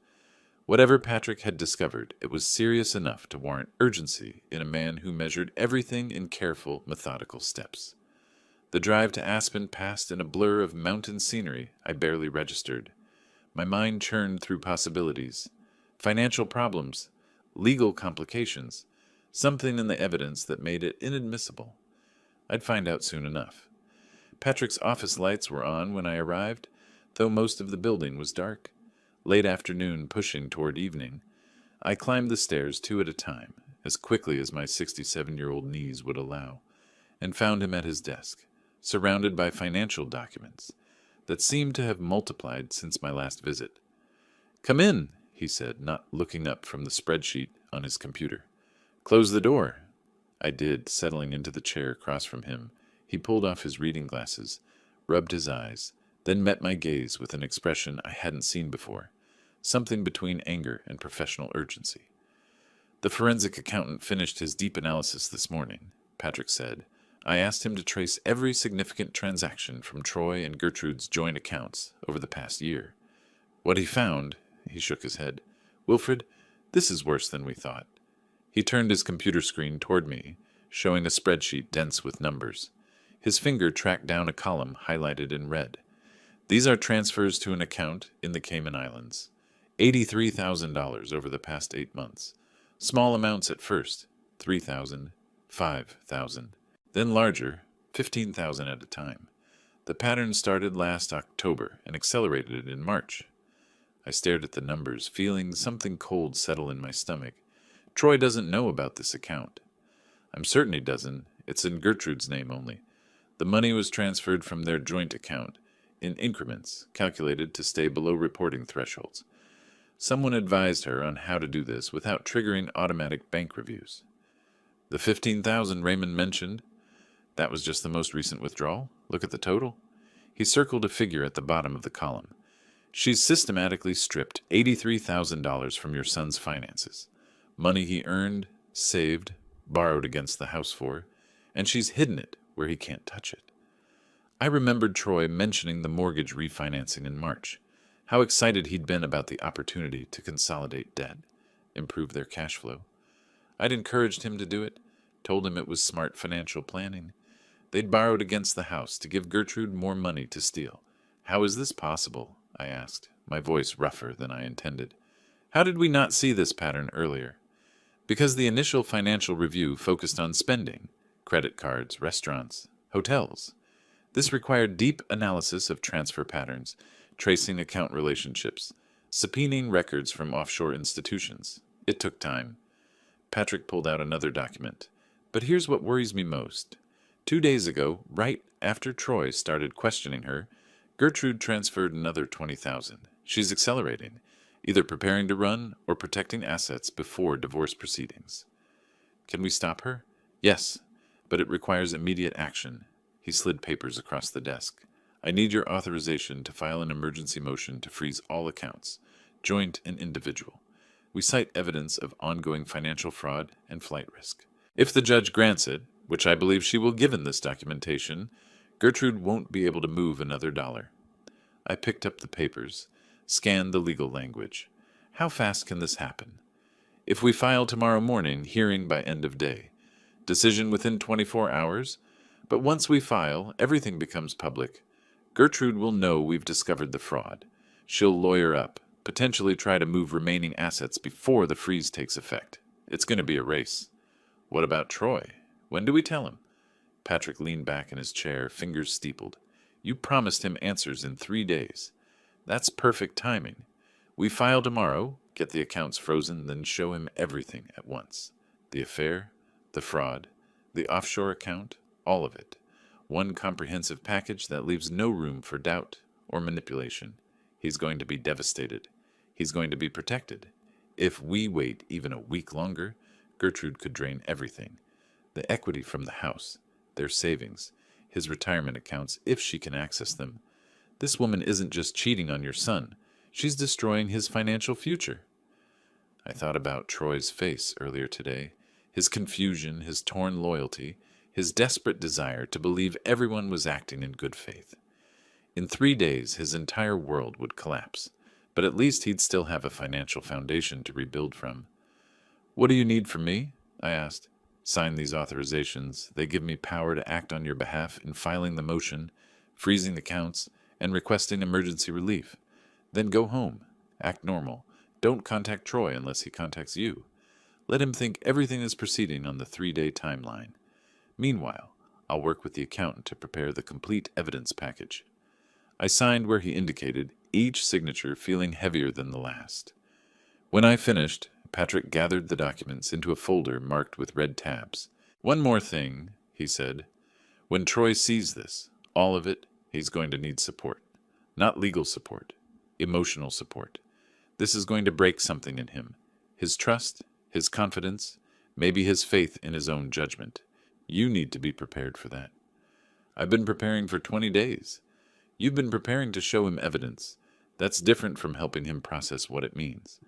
Whatever Patrick had discovered, it was serious enough to warrant urgency in a man who measured everything in careful, methodical steps. The drive to Aspen passed in a blur of mountain scenery I barely registered. My mind churned through possibilities. Financial problems, legal complications, something in the evidence that made it inadmissible. I'd find out soon enough. Patrick's office lights were on when I arrived, though most of the building was dark. Late afternoon pushing toward evening. I climbed the stairs 2 at a time, as quickly as my 67-year-old knees would allow, and found him at his desk, surrounded by financial documents that seemed to have multiplied since my last visit. "Come in," he said, not looking up from the spreadsheet on his computer. "Close the door." I did, settling into the chair across from him. He pulled off his reading glasses, rubbed his eyes, then met my gaze with an expression I hadn't seen before, something between anger and professional urgency. "The forensic accountant finished his deep analysis this morning," Patrick said. "I asked him to trace every significant transaction from Troy and Gertrude's joint accounts over the past year. What he found," he shook his head, "Wilfred, this is worse than we thought." He turned his computer screen toward me, showing a spreadsheet dense with numbers. His finger tracked down a column highlighted in red. "These are transfers to an account in the Cayman Islands. $83,000 over the past 8 months. Small amounts at first, 3,000, 5,000. Then larger, 15,000 at a time. The pattern started last October and accelerated in March." I stared at the numbers, feeling something cold settle in my stomach. "Troy doesn't know about this account." "I'm certain he doesn't. It's in Gertrude's name only. The money was transferred from their joint account, in increments, calculated to stay below reporting thresholds. Someone advised her on how to do this without triggering automatic bank reviews." "The 15,000 Raymond mentioned, that was just the most recent withdrawal? Look at the total." He circled a figure at the bottom of the column. "She's systematically stripped $83,000 from your son's finances. Money he earned, saved, borrowed against the house for, and she's hidden it where he can't touch it." I remembered Troy mentioning the mortgage refinancing in March, how excited he'd been about the opportunity to consolidate debt, improve their cash flow. I'd encouraged him to do it, told him it was smart financial planning. They'd borrowed against the house to give Gertrude more money to steal. "How is this possible?" I asked, my voice rougher than I intended. "How did we not see this pattern earlier?" "Because the initial financial review focused on spending, credit cards, restaurants, hotels. This required deep analysis of transfer patterns, tracing account relationships, subpoenaing records from offshore institutions. It took time." Patrick pulled out another document. "But here's what worries me most. 2 days ago, right after Troy started questioning her, Gertrude transferred another 20,000. She's accelerating, either preparing to run or protecting assets before divorce proceedings. Can we stop her? Yes, but it requires immediate action. He slid papers across the desk. I need your authorization to file an emergency motion to freeze all accounts, joint and individual. We cite evidence of ongoing financial fraud and flight risk. If the judge grants it, which I believe she will given this documentation, Gertrude won't be able to move another dollar. I picked up the papers, scanned the legal language. How fast can this happen? If we file tomorrow morning, hearing by end of day. Decision within 24 hours? But once we file, everything becomes public. Gertrude will know we've discovered the fraud. She'll lawyer up, potentially try to move remaining assets before the freeze takes effect. It's going to be a race. What about Troy? When do we tell him? Patrick leaned back in his chair, fingers steepled. You promised him answers in 3 days. That's perfect timing. We file tomorrow, get the accounts frozen, then show him everything at once. The affair, the fraud, the offshore account, all of it. One comprehensive package that leaves no room for doubt or manipulation. He's going to be devastated. He's going to be protected. If we wait even a week longer, Gertrude could drain everything. The equity from the house, their savings, his retirement accounts, if she can access them. This woman isn't just cheating on your son. She's destroying his financial future. I thought about Troy's face earlier today, his confusion, his torn loyalty, his desperate desire to believe everyone was acting in good faith. In 3 days, his entire world would collapse, but at least he'd still have a financial foundation to rebuild from. What do you need from me? I asked. Sign these authorizations. They give me power to act on your behalf in filing the motion, freezing the counts, and requesting emergency relief. Then go home. Act normal. Don't contact Troy unless he contacts you. Let him think everything is proceeding on the 3-day timeline. Meanwhile, I'll work with the accountant to prepare the complete evidence package. I signed where he indicated, each signature feeling heavier than the last. When I finished, Patrick gathered the documents into a folder marked with red tabs. One more thing, he said. When Troy sees this, all of it, he's going to need support. Not legal support, emotional support. This is going to break something in him. His trust, his confidence, maybe his faith in his own judgment. You need to be prepared for that. I've been preparing for 20 days. You've been preparing to show him evidence. That's different from helping him process what it means.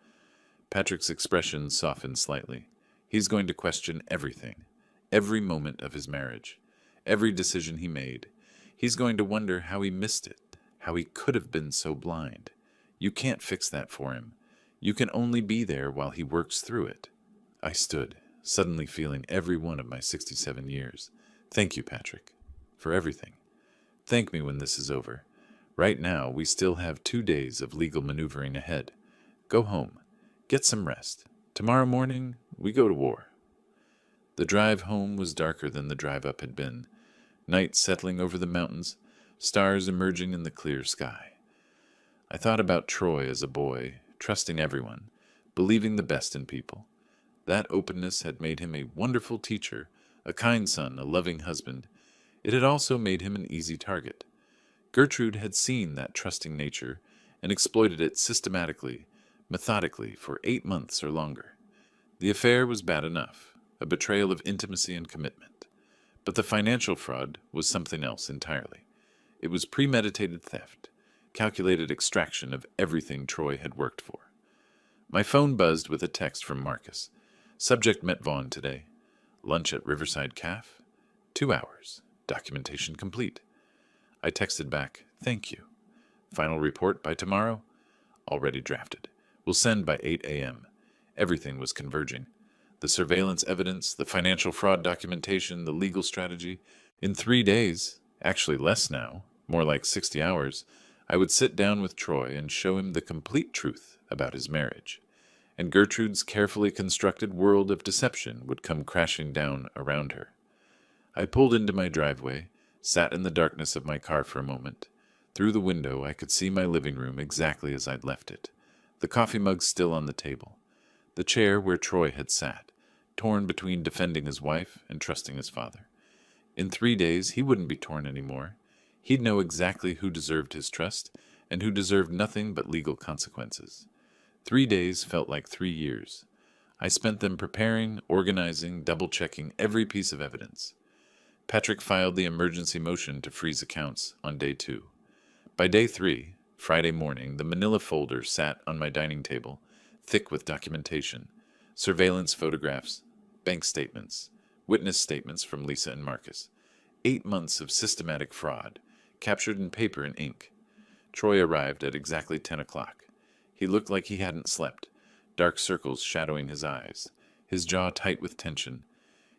Patrick's expression softened slightly. He's going to question everything, every moment of his marriage, every decision he made. He's going to wonder how he missed it, how he could have been so blind. You can't fix that for him. You can only be there while he works through it. I stood, suddenly feeling every one of my 67 years. Thank you, Patrick, for everything. Thank me when this is over. Right now, we still have 2 days of legal maneuvering ahead. Go home. Get some rest. Tomorrow morning, we go to war. The drive home was darker than the drive up had been. Night settling over the mountains, stars emerging in the clear sky. I thought about Troy as a boy, trusting everyone, believing the best in people. That openness had made him a wonderful teacher, a kind son, a loving husband. It had also made him an easy target. Gertrude had seen that trusting nature and exploited it systematically, methodically, for 8 months or longer. The affair was bad enough, a betrayal of intimacy and commitment. But the financial fraud was something else entirely. It was premeditated theft, calculated extraction of everything Troy had worked for. My phone buzzed with a text from Marcus. Subject met Vaughn today. Lunch at Riverside Caf. 2 hours. Documentation complete. I texted back, thank you. Final report by tomorrow? Already drafted. We'll send by 8 a.m. Everything was converging. The surveillance evidence, the financial fraud documentation, the legal strategy. In 3 days, actually less now, more like 60 hours, I would sit down with Troy and show him the complete truth about his marriage. And Gertrude's carefully constructed world of deception would come crashing down around her. I pulled into my driveway, sat in the darkness of my car for a moment. Through the window, I could see my living room exactly as I'd left it. The coffee mug still on the table. The chair where Troy had sat, torn between defending his wife and trusting his father. In 3 days, he wouldn't be torn anymore. He'd know exactly who deserved his trust and who deserved nothing but legal consequences. 3 days felt like 3 years. I spent them preparing, organizing, double-checking every piece of evidence. Patrick filed the emergency motion to freeze accounts on day 2. By day 3, Friday morning, the manila folder sat on my dining table, thick with documentation, surveillance photographs, bank statements, witness statements from Lisa and Marcus. 8 months of systematic fraud, captured in paper and ink. Troy arrived at exactly 10 o'clock. He looked like he hadn't slept, dark circles shadowing his eyes, his jaw tight with tension.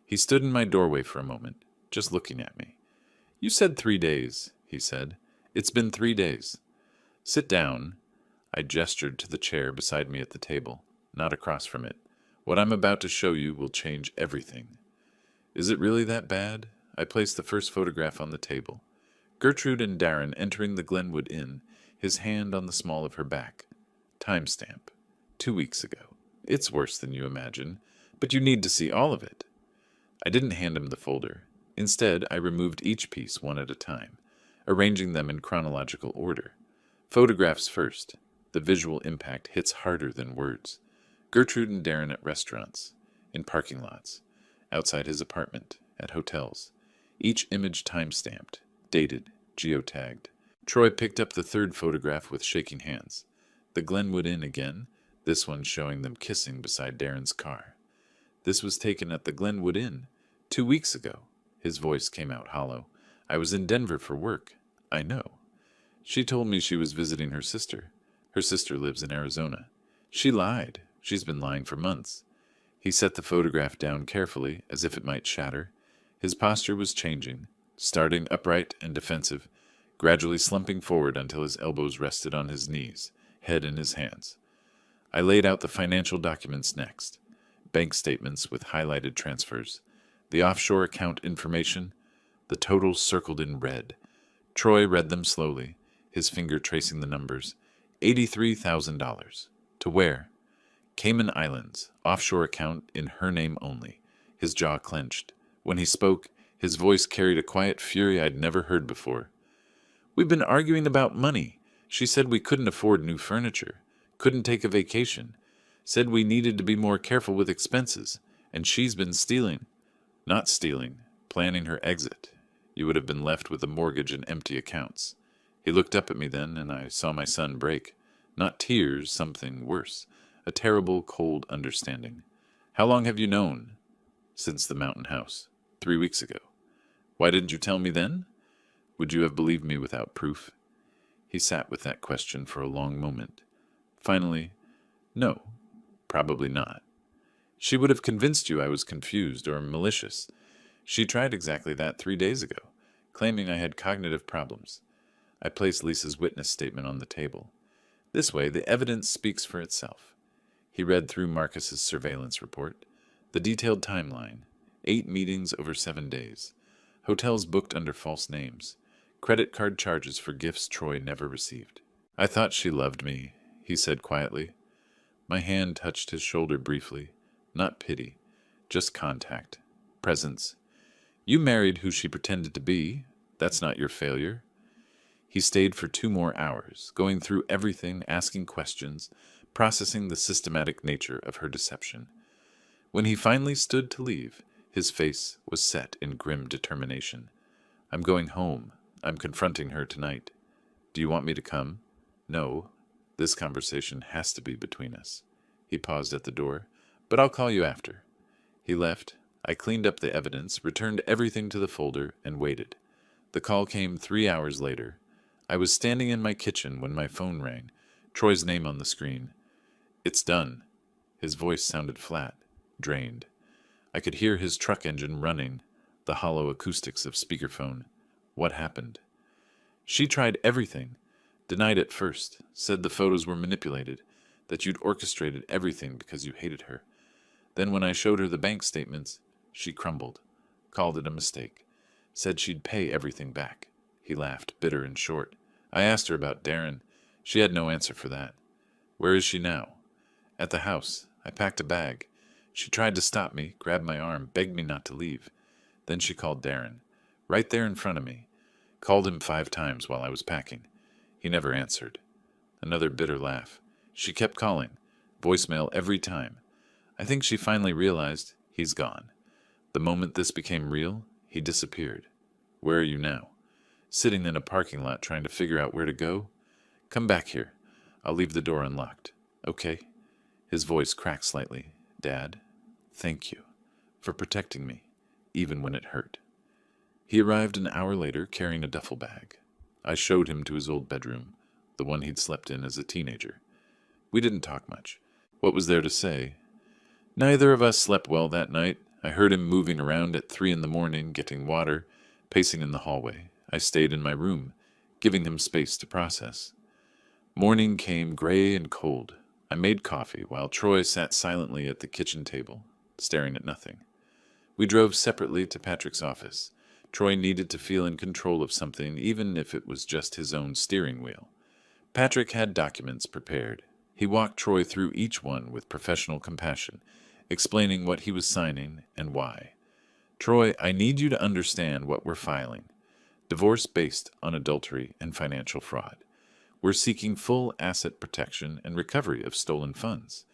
He stood in my doorway for a moment, just looking at me. "You said 3 days," he said. "It's been 3 days. Sit down." I gestured to the chair beside me at the table, not across from it. "What I'm about to show you will change everything." "Is it really that bad?" I placed the first photograph on the table. Gertrude and Darren entering the Glenwood Inn, his hand on the small of her back. Timestamp. 2 weeks ago. "It's worse than you imagine, but you need to see all of it." I didn't hand him the folder. Instead, I removed each piece one at a time, arranging them in chronological order. Photographs first. The visual impact hits harder than words. Gertrude and Darren at restaurants, in parking lots, outside his apartment, at hotels. Each image time-stamped, dated, geotagged. Troy picked up the third photograph with shaking hands. The Glenwood Inn again, this one showing them kissing beside Darren's car. "This was taken at the Glenwood Inn 2 weeks ago." His voice came out hollow. "I was in Denver for work. I know. She told me she was visiting her sister. Her sister lives in Arizona. She lied. She's been lying for months." He set the photograph down carefully, as if it might shatter. His posture was changing, starting upright and defensive, gradually slumping forward until his elbows rested on his knees, head in his hands. I laid out the financial documents next. Bank statements with highlighted transfers, the offshore account information, the totals circled in red. Troy read them slowly, his finger tracing the numbers. $83,000. To where? Cayman Islands, offshore account in her name only. His jaw clenched. When he spoke, his voice carried a quiet fury I'd never heard before. "We've been arguing about money. She said we couldn't afford new furniture, couldn't take a vacation, said we needed to be more careful with expenses, and she's been stealing." "Not stealing, planning her exit. You would have been left with a mortgage and empty accounts." He looked up at me then, and I saw my son break. Not tears, something worse. A terrible, cold understanding. "How long have you known?" "Since the mountain house. 3 weeks ago." "Why didn't you tell me then?" "Would you have believed me without proof?" He sat with that question for a long moment. Finally, "No, probably not." "She would have convinced you I was confused or malicious. She tried exactly that 3 days ago, claiming I had cognitive problems." I placed Lisa's witness statement on the table. "This way, the evidence speaks for itself." He read through Marcus's surveillance report, the detailed timeline, 8 meetings over 7 days, hotels booked under false names, credit card charges for gifts Troy never received. "I thought she loved me," he said quietly. My hand touched his shoulder briefly. Not pity, just contact, presence. "You married who she pretended to be. That's not your failure." He stayed for 2 more hours, going through everything, asking questions, processing the systematic nature of her deception. When he finally stood to leave, his face was set in grim determination. "I'm going home. I'm confronting her tonight. Do you want me to come?" "No. This conversation has to be between us." He paused at the door. "But I'll call you after." He left. I cleaned up the evidence, returned everything to the folder, and waited. The call came 3 hours later. I was standing in my kitchen when my phone rang, Troy's name on the screen. "It's done." His voice sounded flat, drained. I could hear his truck engine running, the hollow acoustics of speakerphone. "What happened?" "She tried everything. Denied at first, said the photos were manipulated, that you'd orchestrated everything because you hated her. Then when I showed her the bank statements, she crumbled, called it a mistake, said she'd pay everything back." He laughed, bitter and short. "I asked her about Darren. She had no answer for that." "Where is she now?" "At the house. I packed a bag. She tried to stop me, grabbed my arm, begged me not to leave. Then she called Darren, right there in front of me. Called him 5 times while I was packing. He never answered." Another bitter laugh. "She kept calling. Voicemail every time. I think she finally realized he's gone. The moment this became real, he disappeared. Where are you now? Sitting in a parking lot trying to figure out where to go? Come back here. I'll leave the door unlocked. Okay? His voice cracked slightly. Dad, thank you for protecting me, even when it hurt. He arrived an hour later carrying a duffel bag. I showed him to his old bedroom, the one he'd slept in as a teenager. We didn't talk much. What was there to say? Neither of us slept well that night. I heard him moving around at 3 in the morning, getting water, pacing in the hallway. I stayed in my room, giving him space to process. Morning came gray and cold. I made coffee while Troy sat silently at the kitchen table, staring at nothing. We drove separately to Patrick's office. Troy needed to feel in control of something, even if it was just his own steering wheel. Patrick had documents prepared. He walked Troy through each one with professional compassion, explaining what he was signing and why. Troy, I need you to understand what we're filing. Divorce based on adultery and financial fraud. We're seeking full asset protection and recovery of stolen funds.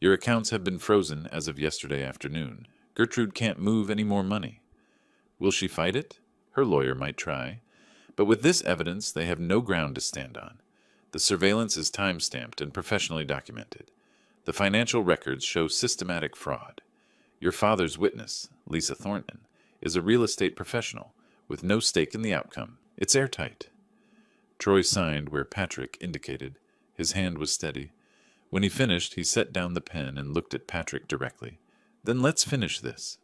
Your accounts have been frozen as of yesterday afternoon. Gertrude can't move any more money. Will she fight it? Her lawyer might try. But with this evidence, they have no ground to stand on. The surveillance is time-stamped and professionally documented. The financial records show systematic fraud. Your father's witness, Lisa Thornton, is a real estate professional with no stake in the outcome. It's airtight. Troy signed where Patrick indicated. His hand was steady. When he finished, he set down the pen and looked at Patrick directly. Then let's finish this.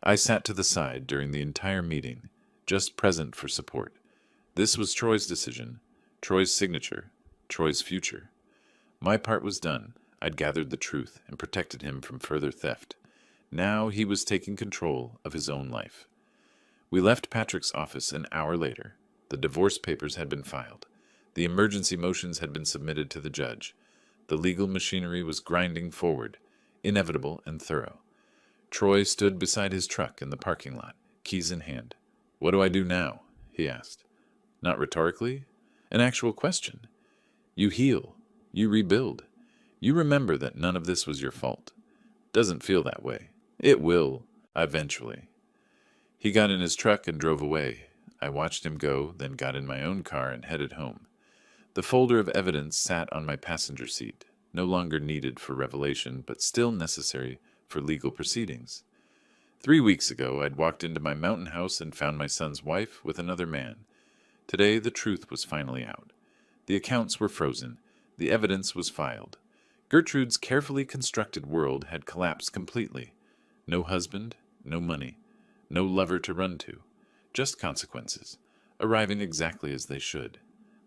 I sat to the side during the entire meeting, just present for support. This was Troy's decision, Troy's signature, Troy's future. My part was done. I'd gathered the truth and protected him from further theft. Now he was taking control of his own life. We left Patrick's office an hour later. The divorce papers had been filed. The emergency motions had been submitted to the judge. The legal machinery was grinding forward, inevitable and thorough. Troy stood beside his truck in the parking lot, keys in hand. What do I do now? He asked. Not rhetorically, an actual question. You heal. You rebuild. You remember that none of this was your fault. Doesn't feel that way. It will, eventually. He got in his truck and drove away. I watched him go, then got in my own car and headed home. The folder of evidence sat on my passenger seat, no longer needed for revelation, but still necessary for legal proceedings. 3 weeks ago, I'd walked into my mountain house and found my son's wife with another man. Today, the truth was finally out. The accounts were frozen. The evidence was filed. Gertrude's carefully constructed world had collapsed completely. No husband, no money, no lover to run to. Just consequences, arriving exactly as they should.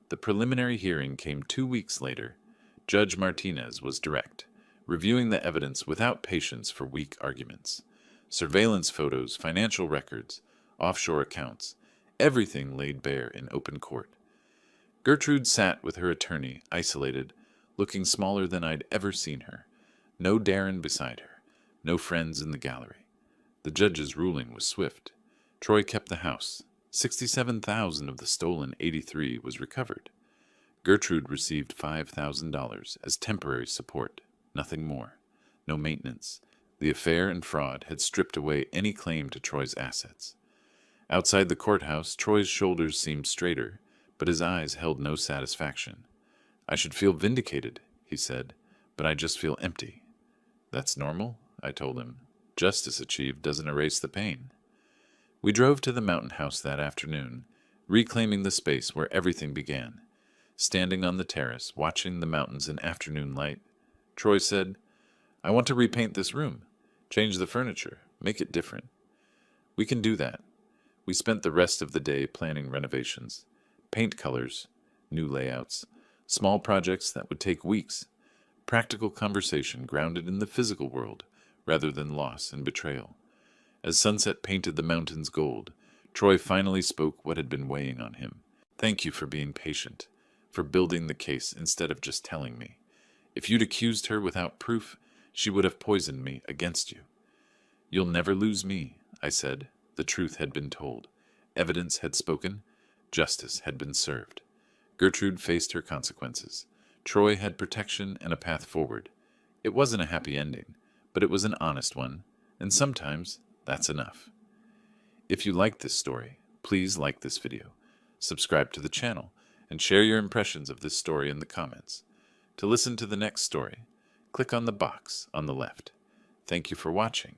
The preliminary hearing came 2 weeks later. Judge Martinez was direct, reviewing the evidence without patience for weak arguments. Surveillance photos, financial records, offshore accounts, everything laid bare in open court. Gertrude sat with her attorney, isolated, looking smaller than I'd ever seen her. No Darren beside her, no friends in the gallery. The judge's ruling was swift. Troy kept the house. $67,000 of the stolen $83,000 was recovered. Gertrude received $5,000 as temporary support, nothing more. No maintenance. The affair and fraud had stripped away any claim to Troy's assets. Outside the courthouse, Troy's shoulders seemed straighter, but his eyes held no satisfaction. I should feel vindicated, he said, but I just feel empty. That's normal, I told him. Justice achieved doesn't erase the pain. We drove to the mountain house that afternoon, reclaiming the space where everything began. Standing on the terrace, watching the mountains in afternoon light, Troy said, I want to repaint this room, change the furniture, make it different. We can do that. We spent the rest of the day planning renovations, paint colors, new layouts, small projects that would take weeks, practical conversation grounded in the physical world rather than loss and betrayal. As sunset painted the mountains gold, Troy finally spoke what had been weighing on him. Thank you for being patient, for building the case instead of just telling me. If you'd accused her without proof, she would have poisoned me against you. You'll never lose me, I said. The truth had been told. Evidence had spoken. Justice had been served. Gertrude faced her consequences. Troy had protection and a path forward. It wasn't a happy ending, but it was an honest one, and sometimes that's enough. If you liked this story, please like this video, subscribe to the channel, and share your impressions of this story in the comments. To listen to the next story, click on the box on the left. Thank you for watching.